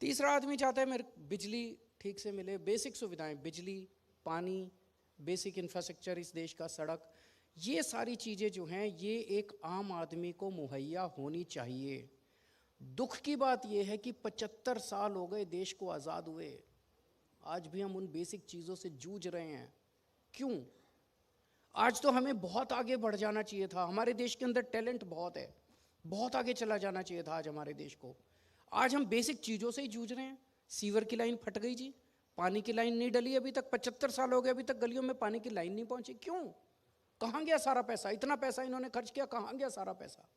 तीसरा आदमी चाहता है मेरे बिजली ठीक से मिले, बेसिक सुविधाएं, बिजली, पानी, बेसिक इंफ्रास्ट्रक्चर इस देश का, सड़क, ये सारी चीज़ें जो हैं ये एक आम आदमी को मुहैया होनी चाहिए। दुख की बात यह है कि 75 साल हो गए देश को आज़ाद हुए, आज भी हम उन बेसिक चीज़ों से जूझ रहे हैं। क्यों? आज तो हमें बहुत आगे बढ़ जाना चाहिए था। हमारे देश के अंदर टैलेंट बहुत है, बहुत आगे चला जाना चाहिए था आज हमारे देश को। आज हम बेसिक चीज़ों से ही जूझ रहे हैं। सीवर की लाइन फट गई जी, पानी की लाइन नहीं डली अभी तक, 75 साल हो गए अभी तक गलियों में पानी की लाइन नहीं पहुंची। क्यों? कहाँ गया सारा पैसा? इतना पैसा इन्होंने खर्च किया, कहाँ गया सारा पैसा?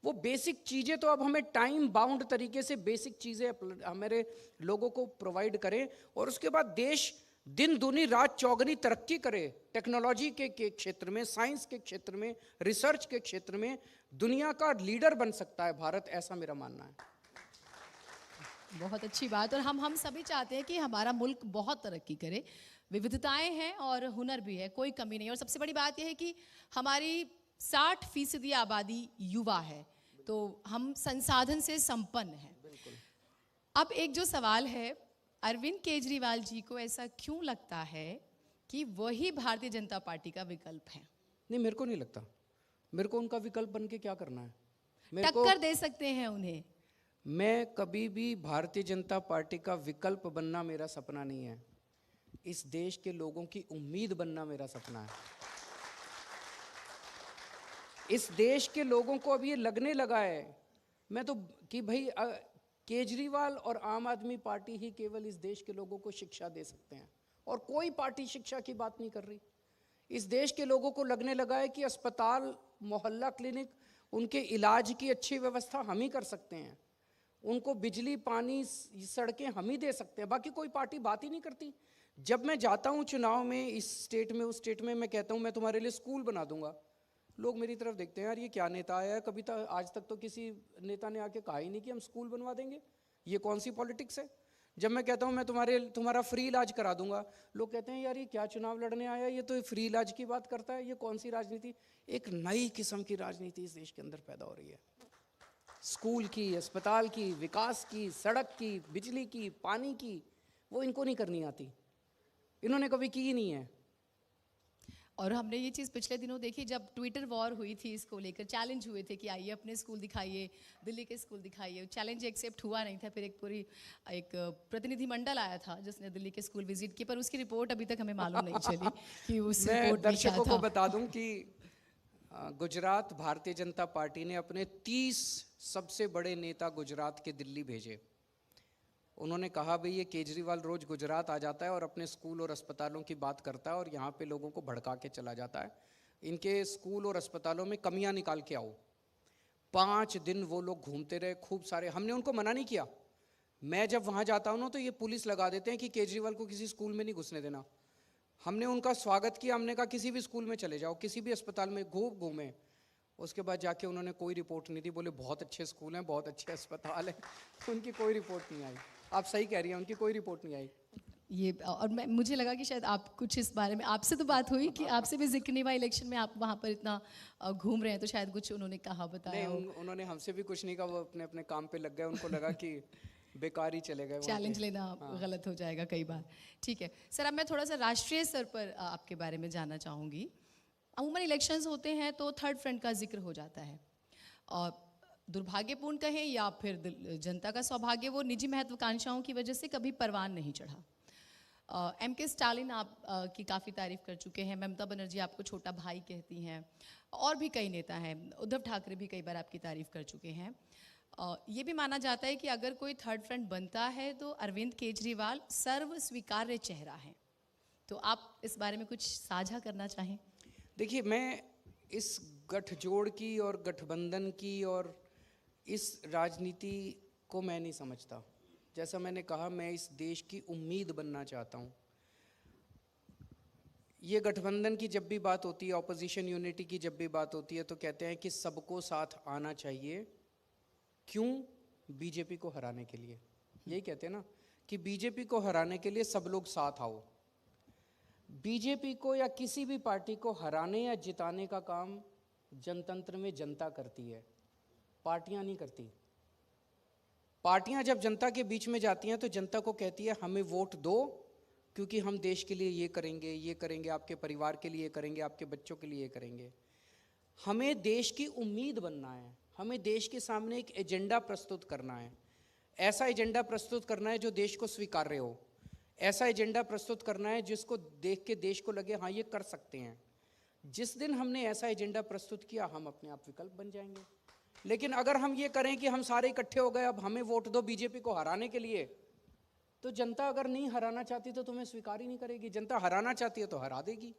वो बेसिक चीज़ें तो अब हमें टाइम बाउंड तरीके से बेसिक चीज़ें हमारे लोगों को प्रोवाइड करें, और उसके बाद देश दिन दूनी रात चौगनी तरक्की करे। टेक्नोलॉजी के क्षेत्र में, साइंस के क्षेत्र में, रिसर्च के क्षेत्र में दुनिया का लीडर बन सकता है भारत, ऐसा मेरा मानना है। बहुत अच्छी बात। और हम सभी चाहते हैं कि हमारा मुल्क बहुत तरक्की करे। विविधताएं हैं और हुनर भी है, कोई कमी नहीं। और सबसे बड़ी बात यह है कि हमारी 60% आबादी युवा है, तो हम संसाधन से संपन्न हैं। अब एक जो सवाल है, अरविंद केजरीवाल जी को ऐसा क्यों लगता है कि वही भारतीय जनता पार्टी का विकल्प है? नहीं, मेरे को नहीं लगता। मेरे को उनका विकल्प बन के क्या करना है? मेरे को टक्कर दे सकते हैं उन्हें। मैं कभी भी भारतीय जनता पार्टी का विकल्प बनना मेरा सपना नहीं है। इस देश के लोगों की उम्मीद बनना मेरा सपना है। इस देश के लोगों को अब ये लगने लगा है, मैं तो कि भाई केजरीवाल और आम आदमी पार्टी ही केवल इस देश के लोगों को शिक्षा दे सकते हैं, और कोई पार्टी शिक्षा की बात नहीं कर रही। इस देश के लोगों को लगने लगा है कि अस्पताल, मोहल्ला क्लिनिक, उनके इलाज की अच्छी व्यवस्था हम ही कर सकते हैं, उनको बिजली, पानी, सड़कें हम ही दे सकते हैं, बाकी कोई पार्टी बात ही नहीं करती। जब मैं जाता हूँ चुनाव में, इस स्टेट में, उस स्टेट में, मैं कहता हूँ मैं तुम्हारे लिए स्कूल बना दूंगा, लोग मेरी तरफ देखते हैं, यार ये क्या नेता आया है, कभी तक आज तक तो किसी नेता ने आके कहा ही नहीं कि हम स्कूल बनवा देंगे, ये कौन सी पॉलिटिक्स है। जब मैं कहता हूँ मैं तुम्हारा फ्री इलाज करा दूंगा, लोग कहते हैं यार ये क्या चुनाव लड़ने आया, ये तो फ्री इलाज की बात करता है, ये कौन सी राजनीति। एक नई किस्म की राजनीति इस देश के अंदर पैदा हो रही है, स्कूल की, अस्पताल की, विकास की, सड़क की, बिजली की, पानी की, वो इनको नहीं करनी आती, इन्होंने कभी की ही नहीं है। और हमने ये चीज़ पिछले दिनों देखी, जब ट्विटर वॉर हुई थी, इसको लेकर चैलेंज हुए थे कि आइए अपने स्कूल दिखाइए, दिल्ली के स्कूल दिखाइए। चैलेंज एक्सेप्ट हुआ नहीं था। फिर एक प्रतिनिधिमंडल आया था जिसने दिल्ली के स्कूल विजिट किए, पर उसकी रिपोर्ट अभी तक हमें मालूम नहीं चली कि उस मैं रिपोर्ट में क्या दर्शकों को था। बता दूं कि गुजरात भारतीय जनता पार्टी ने अपने 30 सबसे बड़े नेता गुजरात के दिल्ली भेजे। उन्होंने कहा भाई ये केजरीवाल रोज गुजरात आ जाता है और अपने स्कूल और अस्पतालों की बात करता है और यहाँ पे लोगों को भड़का के चला जाता है, इनके स्कूल और अस्पतालों में कमियां निकाल के आओ। 5 दिन वो लोग घूमते रहे, खूब सारे, हमने उनको मना नहीं किया। मैं जब वहाँ जाता हूँ ना तो ये पुलिस लगा देते हैं कि केजरीवाल को किसी स्कूल में नहीं घुसने देना। हमने उनका स्वागत किया, हमने कहा किसी भी स्कूल में चले जाओ, किसी भी अस्पताल में घूमे। उसके बाद जाके उन्होंने कोई रिपोर्ट नहीं दी, बोले बहुत अच्छे स्कूल हैं, बहुत अच्छे अस्पताल हैं, उनकी कोई रिपोर्ट नहीं आई। आप सही कह रही हैं, उनकी कोई रिपोर्ट नहीं आई। ये और मुझे लगा कि शायद आप कुछ इस बारे में, आपसे तो बात हुई कि आपसे भी जिक्र नहीं हुआ इलेक्शन में, आप वहाँ पर इतना घूम रहे हैं, तो शायद कुछ उन्होंने कहा, बताया। नहीं, उन्होंने हमसे भी कुछ नहीं कहा, वो अपने अपने काम पे लग गए, उनको लगा कि बेकार ही चले गए। चैलेंज लेना गलत हो जाएगा कई बार। ठीक है सर, अब मैं थोड़ा सा राष्ट्रीय स्तर पर आपके बारे में जानना चाहूँगी। अमूमन इलेक्शंस होते हैं तो थर्ड फ्रंट का जिक्र हो जाता है, और दुर्भाग्यपूर्ण कहें या फिर जनता का सौभाग्य, वो निजी महत्वाकांक्षाओं की वजह से कभी परवान नहीं चढ़ा। एम.के. स्टालिन आप की काफ़ी तारीफ कर चुके हैं, ममता बनर्जी आपको छोटा भाई कहती हैं, और भी कई नेता हैं, उद्धव ठाकरे भी कई बार आपकी तारीफ कर चुके हैं। ये भी माना जाता है कि अगर कोई थर्ड फ्रंट बनता है तो अरविंद केजरीवाल सर्व स्वीकार्य चेहरा है, तो आप इस बारे में कुछ साझा करना चाहें? देखिए, मैं इस गठजोड़ की और गठबंधन की और इस राजनीति को मैं नहीं समझता। जैसा मैंने कहा, मैं इस देश की उम्मीद बनना चाहता हूँ। ये गठबंधन की जब भी बात होती है, ऑपोजिशन यूनिटी की जब भी बात होती है, तो कहते हैं कि सबको साथ आना चाहिए। क्यों? बीजेपी को हराने के लिए। यही कहते हैं ना कि बीजेपी को हराने के लिए सब लोग साथ आओ। बीजेपी को या किसी भी पार्टी को हराने या जिताने का काम जनतंत्र में जनता करती है, पार्टियां नहीं करती। पार्टियां जब जनता के बीच में जाती हैं तो जनता को कहती है हमें वोट दो, क्योंकि हम देश के लिए ये करेंगे, आपके परिवार के लिए करेंगे, आपके बच्चों के लिए करेंगे। हमें देश की उम्मीद बनना है, हमें देश के सामने एक एजेंडा प्रस्तुत करना है। ऐसा एजेंडा प्रस्तुत करना है जो देश को स्वीकार्य हो, ऐसा एजेंडा प्रस्तुत करना है जिसको देख के देश को लगे हाँ ये कर सकते हैं। जिस दिन हमने ऐसा एजेंडा प्रस्तुत किया, हम अपने आप विकल्प बन जाएंगे। लेकिन अगर हम ये करें कि हम सारे इकट्ठे हो गए, अब हमें वोट दो बीजेपी को हराने के लिए, तो जनता अगर नहीं हराना चाहती तो तुम्हें स्वीकार ही नहीं करेगी। जनता हराना चाहती है तो हरा देगी।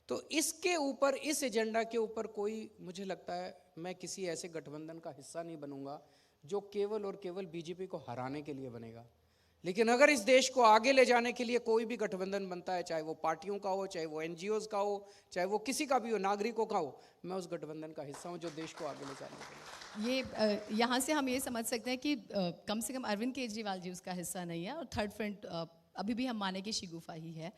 तो इसके ऊपर, इस एजेंडा के ऊपर कोई, मुझे लगता है मैं किसी ऐसे गठबंधन का हिस्सा नहीं बनूंगा जो केवल और केवल बीजेपी को हराने के लिए बनेगा। लेकिन अगर इस देश को आगे ले जाने के लिए कोई भी गठबंधन बनता है, चाहे वो पार्टियों का हो, चाहे वो एनजीओज का हो, चाहे वो किसी का भी हो, नागरिकों का हो, मैं उस गठबंधन का हिस्सा हूं जो देश को आगे ले जाने के लिए। ये यहाँ से हम ये समझ सकते हैं कि कम से कम अरविंद केजरीवाल जी उसका हिस्सा नहीं है और थर्ड फ्रंट अभी भी हम माने कि शिगुफा ही है।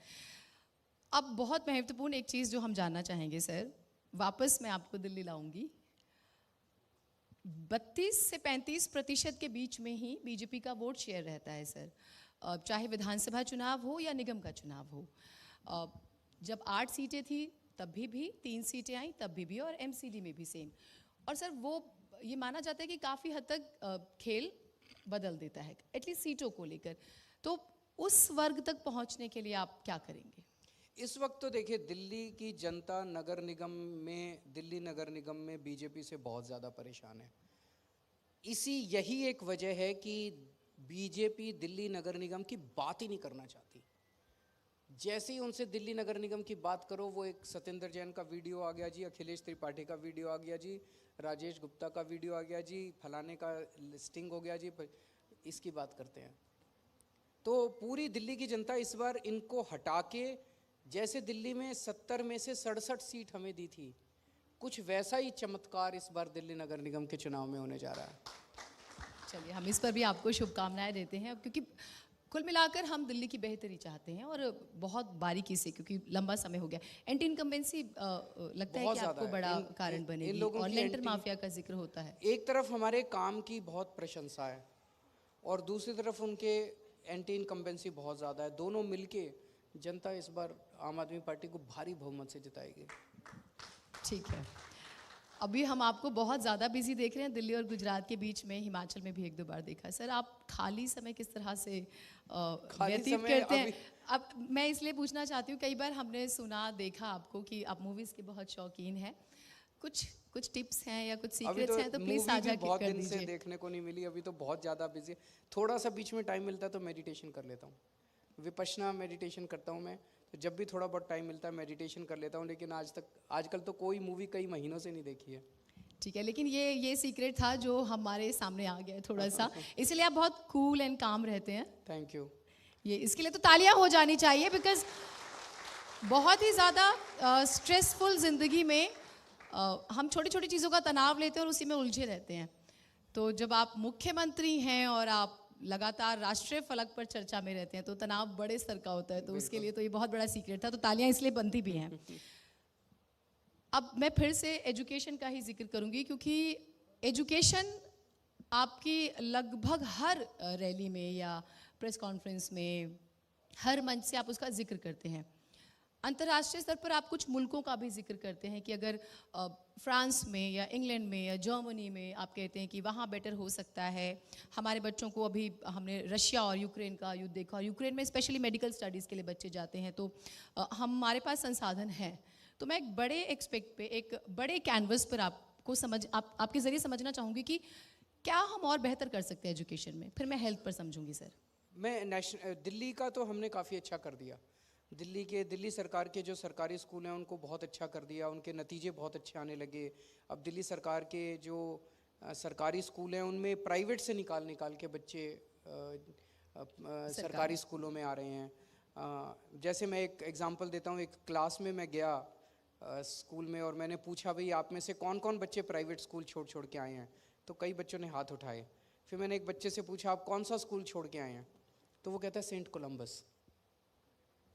अब बहुत महत्वपूर्ण एक चीज़ जो हम जानना चाहेंगे सर, वापस मैं आपको दिल्ली लाऊंगी। 32 से 35% के बीच में ही बीजेपी का वोट शेयर रहता है सर, चाहे विधानसभा चुनाव हो या निगम का चुनाव हो। जब 8 सीटें थी तब भी 3 सीटें आई तब भी, और एमसीडी में भी सेम। और सर वो ये माना जाता है कि काफ़ी हद तक खेल बदल देता है, एटलीस्ट सीटों को लेकर। तो उस वर्ग तक पहुंचने के लिए आप क्या करेंगे? इस वक्त तो देखिए, दिल्ली की जनता नगर निगम में, दिल्ली नगर निगम में बीजेपी से बहुत ज़्यादा परेशान है। यही एक वजह है कि बीजेपी दिल्ली नगर निगम की बात ही नहीं करना चाहती। जैसे ही उनसे दिल्ली नगर निगम की बात करो, वो एक सत्येंद्र जैन का वीडियो आ गया जी, अखिलेश त्रिपाठी का वीडियो आ गया जी, राजेश गुप्ता का वीडियो आ गया जी, फलाने का लिस्टिंग हो गया जी, इसकी बात करते हैं। तो पूरी दिल्ली की जनता इस बार इनको हटा के, जैसे दिल्ली में 70 में से 67 सीट हमें दी थी, कुछ वैसा ही चमत्कार इस बार दिल्ली नगर निगम के चुनाव में होने जा रहा है। चलिए, हम इस पर भी आपको शुभकामनाएं देते हैं, क्योंकि कुल मिलाकर हम दिल्ली की बेहतरी चाहते हैं और बहुत बारीकी से, क्योंकि लंबा समय हो गया। एंटी इनकम्बेंसी लगता है बहुत कि आपको ज़्यादा है। बड़ा इन कारण बनेगी, लोगों और की लेंटर एंटी, माफिया का जिक्र होता है। एक तरफ हमारे काम की बहुत प्रशंसा है और दूसरी तरफ उनके एंटी इनकम्बेंसी बहुत ज़्यादा है। दोनों मिलके जनता इस बार आम आदमी पार्टी को भारी बहुमत से जिताएगी। ठीक है, अभी हम आपको बहुत ज़्यादा बिजी देख रहे हैं दिल्ली और गुजरात के बीच में, हिमाचल में भी 1-2 बार देखा। सर, आप खाली समय किस तरह से व्यतीत करते हैं? अब मैं इसलिए पूछना चाहती हूँ, कई बार हमने सुना देखा आपको कि आप मूवीज़ के बहुत शौकीन हैं। कुछ टिप्स हैं या कुछ सीक्रेट्स हैं तो प्लीज़ साझा बहुत कर दिन से दीजिए। देखने को नहीं मिली, अभी तो बहुत ज़्यादा बिजी। थोड़ा सा बीच में टाइम मिलता है तो मेडिटेशन कर लेता हूँ, विपश्यना मेडिटेशन करता हूँ मैं। तो जब भी थोड़ा बहुत टाइम मिलता है मेडिटेशन कर लेता हूँ, लेकिन आजकल तो कोई मूवी कई महीनों से नहीं देखी है। ठीक है, लेकिन ये सीक्रेट था जो हमारे सामने आ गया थोड़ा सा, इसलिए आप बहुत कूल एंड काम रहते हैं। Thank you. ये इसके लिए तो तालियां हो जानी चाहिए, बिकॉज बहुत ही ज़्यादा स्ट्रेसफुल ज़िंदगी में हम छोटी छोटी चीज़ों का तनाव लेते हैं और उसी में उलझे रहते हैं। तो जब आप मुख्यमंत्री हैं और आप लगातार राष्ट्रीय फलक पर चर्चा में रहते हैं तो तनाव बड़े स्तर का होता है। तो उसके लिए तो ये बहुत बड़ा सीक्रेट था, तो तालियां इसलिए बनती भी हैं। अब मैं फिर से एजुकेशन का ही जिक्र करूंगी, क्योंकि एजुकेशन आपकी लगभग हर रैली में या प्रेस कॉन्फ्रेंस में, हर मंच से आप उसका जिक्र करते हैं। अंतर्राष्ट्रीय स्तर पर आप कुछ मुल्कों का भी जिक्र करते हैं कि अगर फ्रांस में या इंग्लैंड में या जर्मनी में आप कहते हैं कि वहाँ बेटर हो सकता है। हमारे बच्चों को, अभी हमने रशिया और यूक्रेन का युद्ध देखा, और यूक्रेन में स्पेशली मेडिकल स्टडीज़ के लिए बच्चे जाते हैं, तो हमारे पास संसाधन है। तो मैं एक बड़े एक्सपेक्ट पे, एक बड़े कैनवस पर आपको आपके ज़रिए समझना चाहूँगी कि क्या हम और बेहतर कर सकते हैं एजुकेशन में। फिर मैं हेल्थ पर समझूंगी सर। मैं दिल्ली का तो हमने काफ़ी अच्छा कर दिया। दिल्ली सरकार के जो सरकारी स्कूल हैं उनको बहुत अच्छा कर दिया, उनके नतीजे बहुत अच्छे आने लगे। अब दिल्ली सरकार के जो सरकारी स्कूल हैं उनमें प्राइवेट से निकाल के बच्चे सरकारी स्कूलों में आ रहे हैं। जैसे मैं एक एग्जांपल देता हूँ, एक क्लास में मैं गया स्कूल में और मैंने पूछा, भाई आप में से कौन कौन बच्चे प्राइवेट स्कूल छोड़ के आए हैं? तो कई बच्चों ने हाथ उठाए। फिर मैंने एक बच्चे से पूछा, आप कौन सा स्कूल छोड़ के आए हैं? तो वो कहता है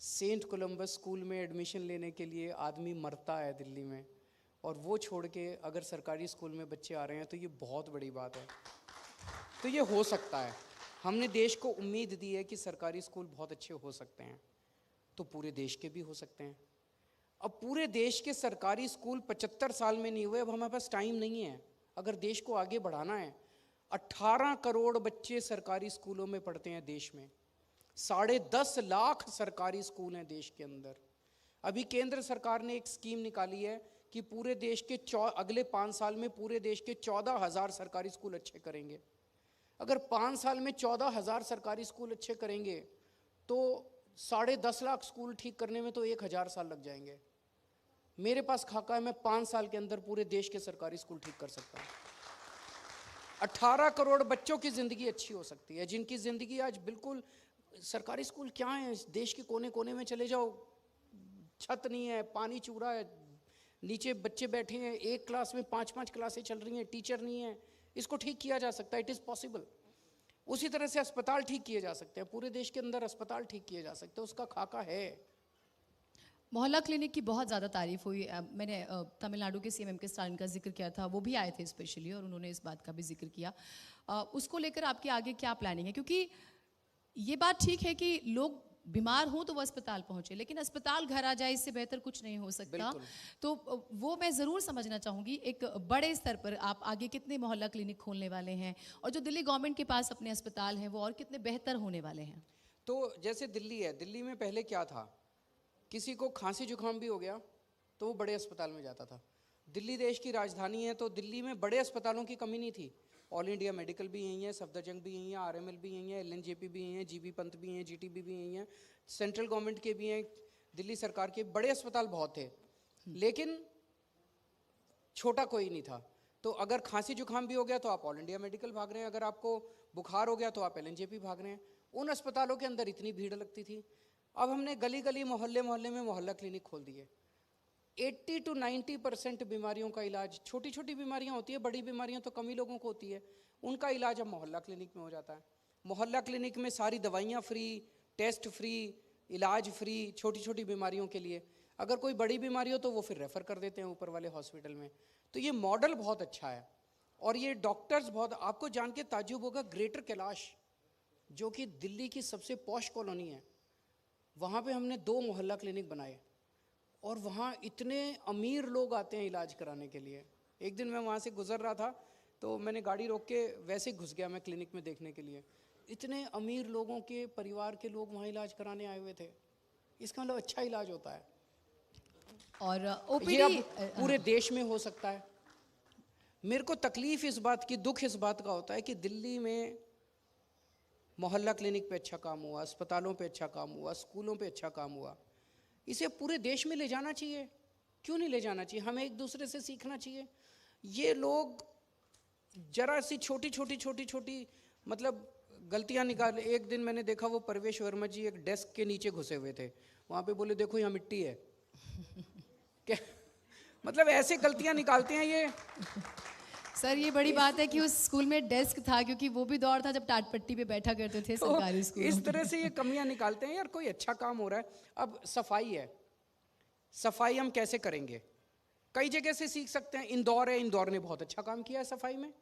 सेंट कोलंबस स्कूल में एडमिशन लेने के लिए आदमी मरता है दिल्ली में, और वो छोड़ के अगर सरकारी स्कूल में बच्चे आ रहे हैं तो ये बहुत बड़ी बात है। तो ये हो सकता है, हमने देश को उम्मीद दी है कि सरकारी स्कूल बहुत अच्छे हो सकते हैं, तो पूरे देश के भी हो सकते हैं। अब पूरे देश के सरकारी स्कूल 75 साल में नहीं हुए, अब हमारे पास टाइम नहीं है। अगर देश को आगे बढ़ाना है, 18 करोड़ बच्चे सरकारी स्कूलों में पढ़ते हैं देश में, 10.5 लाख सरकारी स्कूल हैं देश के अंदर। अभी केंद्र सरकार ने एक स्कीम निकाली है कि पूरे देश के अगले 5 साल में पूरे देश के 14,000 सरकारी स्कूल अच्छे करेंगे। अगर 5 साल में 14,000 सरकारी स्कूल अच्छे करेंगे तो 10.5 लाख स्कूल ठीक करने में तो 1,000 साल लग जाएंगे। मेरे पास खाका है, मैं 5 साल के अंदर पूरे देश के सरकारी स्कूल ठीक कर सकता हूँ। 18 करोड़ बच्चों की ज़िंदगी अच्छी हो सकती है, जिनकी ज़िंदगी आज बिल्कुल, सरकारी स्कूल क्या है, इस देश के कोने कोने में चले जाओ, छत नहीं है, पानी चू रहा है, नीचे बच्चे बैठे हैं, एक क्लास में 5-5 क्लासें चल रही हैं, टीचर नहीं है। इसको ठीक किया जा सकता है, इट इज़ पॉसिबल। उसी तरह से अस्पताल ठीक किए जा सकते हैं, पूरे देश के अंदर अस्पताल ठीक किए जा सकते हैं, उसका खाका है। मोहल्ला क्लिनिक की बहुत ज़्यादा तारीफ हुई। मैंने तमिलनाडु के सीएम के स्टालिन का जिक्र किया था, वो भी आए थे स्पेशली और उन्होंने इस बात का भी जिक्र किया। उसको लेकर आपकी आगे क्या प्लानिंग है? क्योंकि ये बात ठीक है कि लोग बीमार हों तो वो अस्पताल पहुंचे, लेकिन अस्पताल घर आ जाए इससे बेहतर कुछ नहीं हो सकता। तो वो मैं ज़रूर समझना चाहूँगी, एक बड़े स्तर पर आप आगे कितने मोहल्ला क्लिनिक खोलने वाले हैं, और जो दिल्ली गवर्नमेंट के पास अपने अस्पताल हैं वो और कितने बेहतर होने वाले हैं? तो जैसे दिल्ली है, दिल्ली में पहले क्या था, किसी को खांसी जुकाम भी हो गया तो वो बड़े अस्पताल में जाता था। दिल्ली देश की राजधानी है, तो दिल्ली में बड़े अस्पतालों की कमी नहीं थी। ऑल इंडिया मेडिकल भी यहीं है, सफदरजंग भी यहीं है, आरएमएल भी यहीं है, एलएनजेपी भी यहीं है, जीबी पंत भी हैं, जीटीबी भी यहीं है, सेंट्रल गवर्नमेंट के भी हैं, दिल्ली सरकार के बड़े अस्पताल बहुत थे, लेकिन छोटा कोई नहीं था। तो अगर खांसी जुकाम भी हो गया तो आप ऑल इंडिया मेडिकल भाग रहे हैं, अगर आपको बुखार हो गया तो आप एलएनजेपी भाग रहे हैं। उन अस्पतालों के अंदर इतनी भीड़ लगती थी। अब हमने गली गली मोहल्ले मोहल्ले में मोहल्ला क्लिनिक खोल दिए। 80 to 90% बीमारियों का इलाज, छोटी छोटी बीमारियां होती है, बड़ी बीमारियां तो कम ही लोगों को होती है, उनका इलाज अब मोहल्ला क्लिनिक में हो जाता है। मोहल्ला क्लिनिक में सारी दवाइयाँ फ्री, टेस्ट फ्री, इलाज फ्री, छोटी छोटी बीमारियों के लिए। अगर कोई बड़ी बीमारी हो तो वो फिर रेफ़र कर देते हैं ऊपर वाले हॉस्पिटल में। तो ये मॉडल बहुत अच्छा है, और ये डॉक्टर्स बहुत, आपको जान के ताज्जुब होगा, ग्रेटर कैलाश जो कि दिल्ली की सबसे पॉश कॉलोनी है, वहाँ पे हमने 2 मोहल्ला क्लिनिक बनाए, और वहाँ इतने अमीर लोग आते हैं इलाज कराने के लिए। एक दिन मैं वहाँ से गुजर रहा था तो मैंने गाड़ी रोक के वैसे ही घुस गया मैं क्लिनिक में देखने के लिए। इतने अमीर लोगों के परिवार के लोग वहाँ इलाज कराने आए हुए थे। इसका मतलब अच्छा इलाज होता है, और ये ओपीडी अब पूरे देश में हो सकता है। मेरे को तकलीफ इस बात की, दुख इस बात का होता है कि दिल्ली में मोहल्ला क्लिनिक पे अच्छा काम हुआ, अस्पतालों पे अच्छा काम हुआ, स्कूलों पे अच्छा काम हुआ। इसे पूरे देश में ले जाना चाहिए, क्यों नहीं ले जाना चाहिए? हमें एक दूसरे से सीखना चाहिए। ये लोग जरा सी छोटी छोटी छोटी छोटी मतलब गलतियां निकाल, एक दिन मैंने देखा वो परवेश वर्मा जी एक डेस्क के नीचे घुसे हुए थे, वहाँ पे बोले देखो यहाँ मिट्टी है क्या? मतलब ऐसे गलतियां निकालते हैं ये। सर, ये बड़ी बात है कि उस स्कूल में डेस्क था, क्योंकि वो भी दौर था जब टाटपट्टी पे बैठा करते थे तो सरकारी स्कूल। इस तरह से ये कमियां निकालते हैं। यार कोई अच्छा काम हो रहा है, अब सफाई है, सफाई हम कैसे करेंगे? कई जगह से सीख सकते हैं। इंदौर है, इंदौर ने बहुत अच्छा काम किया है सफाई में,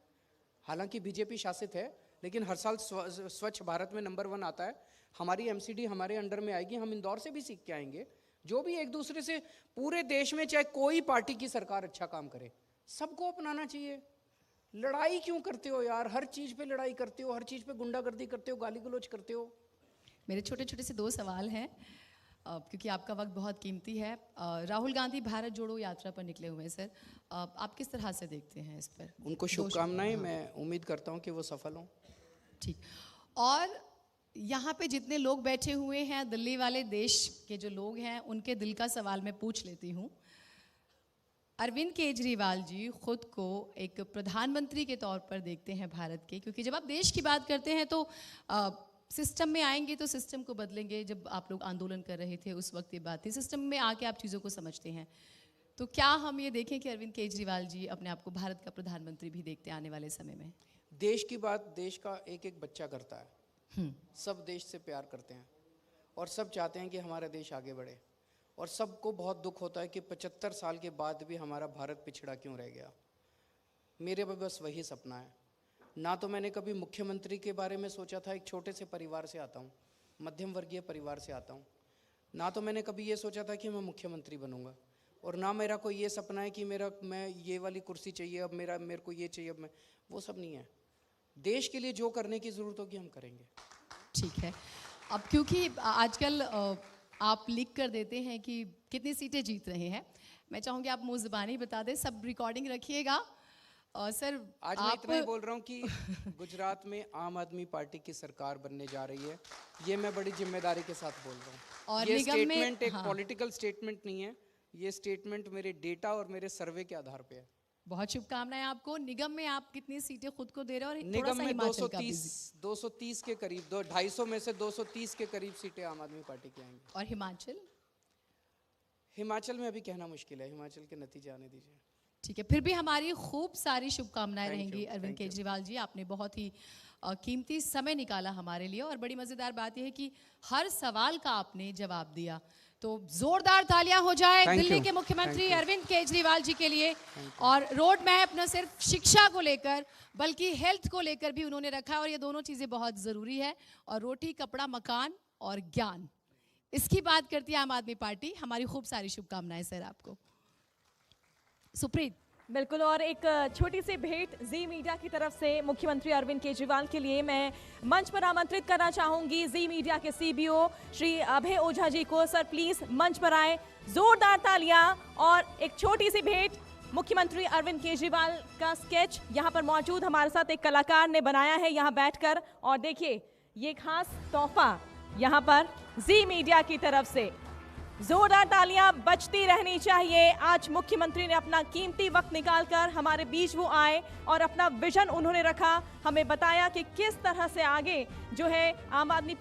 हालांकि बीजेपी शासित है, लेकिन हर साल स्वच्छ भारत में नंबर 1 आता है। हमारी एमसीडी हमारे अंडर में आएगी, हम इंदौर से भी सीख के आएंगे। जो भी एक दूसरे से, पूरे देश में चाहे कोई पार्टी की सरकार अच्छा काम करे, सबको अपनाना चाहिए। लड़ाई क्यों करते हो यार? हर चीज पे लड़ाई करते हो, हर चीज पे गुंडागर्दी करते हो, गाली गलौज करते हो। मेरे छोटे छोटे से 2 सवाल हैं, क्योंकि आपका वक्त बहुत कीमती है। राहुल गांधी भारत जोड़ो यात्रा पर निकले हुए हैं सर, आप किस तरह से देखते हैं इस पर? उनको शुभकामनाएं, मैं उम्मीद करता हूं कि वो सफल हों। ठीक। और यहाँ पे जितने लोग बैठे हुए हैं, दिल्ली वाले देश के जो लोग हैं, उनके दिल का सवाल मैं पूछ लेती हूँ। अरविंद केजरीवाल जी खुद को एक प्रधानमंत्री के तौर पर देखते हैं भारत के, क्योंकि जब आप देश की बात करते हैं तो सिस्टम में आएंगे तो सिस्टम को बदलेंगे। जब आप लोग आंदोलन कर रहे थे उस वक्त ये बात थी, सिस्टम में आके आप चीज़ों को समझते हैं। तो क्या हम ये देखें कि अरविंद केजरीवाल जी अपने आप को भारत का प्रधानमंत्री भी देखते हैं आने वाले समय में? देश की बात देश का एक एक बच्चा करता है। सब देश से प्यार करते हैं और सब चाहते हैं कि हमारा देश आगे बढ़े, और सबको बहुत दुख होता है कि 75 साल के बाद भी हमारा भारत पिछड़ा क्यों रह गया। मेरे पे बस वही सपना है। ना तो मैंने कभी मुख्यमंत्री के बारे में सोचा था, एक छोटे से परिवार से आता हूँ, मध्यम वर्गीय परिवार से आता हूँ। ना तो मैंने कभी ये सोचा था कि मैं मुख्यमंत्री बनूंगा, और ना मेरा कोई ये सपना है कि मैं ये वाली कुर्सी चाहिए, अब मेरे को ये चाहिए, अब मैं, वो सब नहीं है। देश के लिए जो करने की ज़रूरत होगी हम करेंगे। ठीक है। अब क्योंकि आजकल आप लिख कर देते हैं कि कितनी सीटें जीत रहे हैं, मैं चाहूँगी आप मुँह ज़बानी बता दें, सब रिकॉर्डिंग रखिएगा। सर आज मैं इतना ही बोल रहा हूँ कि गुजरात में आम आदमी पार्टी की सरकार बनने जा रही है, ये मैं बड़ी जिम्मेदारी के साथ बोल रहा हूँ। और ये निगम में, स्टेटमेंट एक हाँ, पॉलिटिकल स्टेटमेंट नहीं है, ये स्टेटमेंट मेरे डेटा और मेरे सर्वे के आधार पे है। बहुत शुभकामनाएं आपको। निगम में आप कितनी सीटें खुद को दे रहे हो और थोड़ा निगम सा में हिमाचल का 230 के करीब 250 में से 230 के करीब सीटें आम आदमी पार्टी की आएंगी। और हिमाचल? हिमाचल में अभी कहना मुश्किल है, हिमाचल के नतीजे आने दीजिए। ठीक है, फिर भी हमारी खूब सारी शुभकामनाएं Thank you, रहेंगी अरविंद thank you. केजरीवाल जी। आपने बहुत ही कीमती समय निकाला हमारे लिए और बड़ी मजेदार बात यह है कि हर सवाल का आपने जवाब दिया। तो जोरदार तालियां हो जाए Thank दिल्ली you, के मुख्यमंत्री thank you. अरविंद केजरीवाल जी के लिए। और रोड मैप न सिर्फ शिक्षा को लेकर बल्कि हेल्थ को लेकर भी उन्होंने रखा और ये दोनों चीजें बहुत जरूरी है। और रोटी कपड़ा मकान और ज्ञान, इसकी बात करती है आम आदमी पार्टी। हमारी खूब सारी शुभकामनाएं सर आपको। सुप्रीत। बिल्कुल, और एक छोटी सी भेंट जी मीडिया की तरफ से मुख्यमंत्री अरविंद केजरीवाल के लिए मैं मंच पर आमंत्रित करना चाहूंगी जी मीडिया के सीबीओ श्री अभय ओझा जी को। सर प्लीज मंच पर आए। जोरदार तालियां और एक छोटी सी भेंट। मुख्यमंत्री अरविंद केजरीवाल का स्केच यहाँ पर मौजूद हमारे साथ एक कलाकार ने बनाया है यहाँ बैठकर। और देखिए ये खास तोहफा यहाँ पर जी मीडिया की तरफ से। जोरदार तालियां बजती रहनी चाहिए। आज मुख्यमंत्री ने अपना कीमती वक्त निकालकर हमारे बीच वो आए और अपना विजन उन्होंने रखा, हमें बताया कि किस तरह से आगे जो है आम आदमी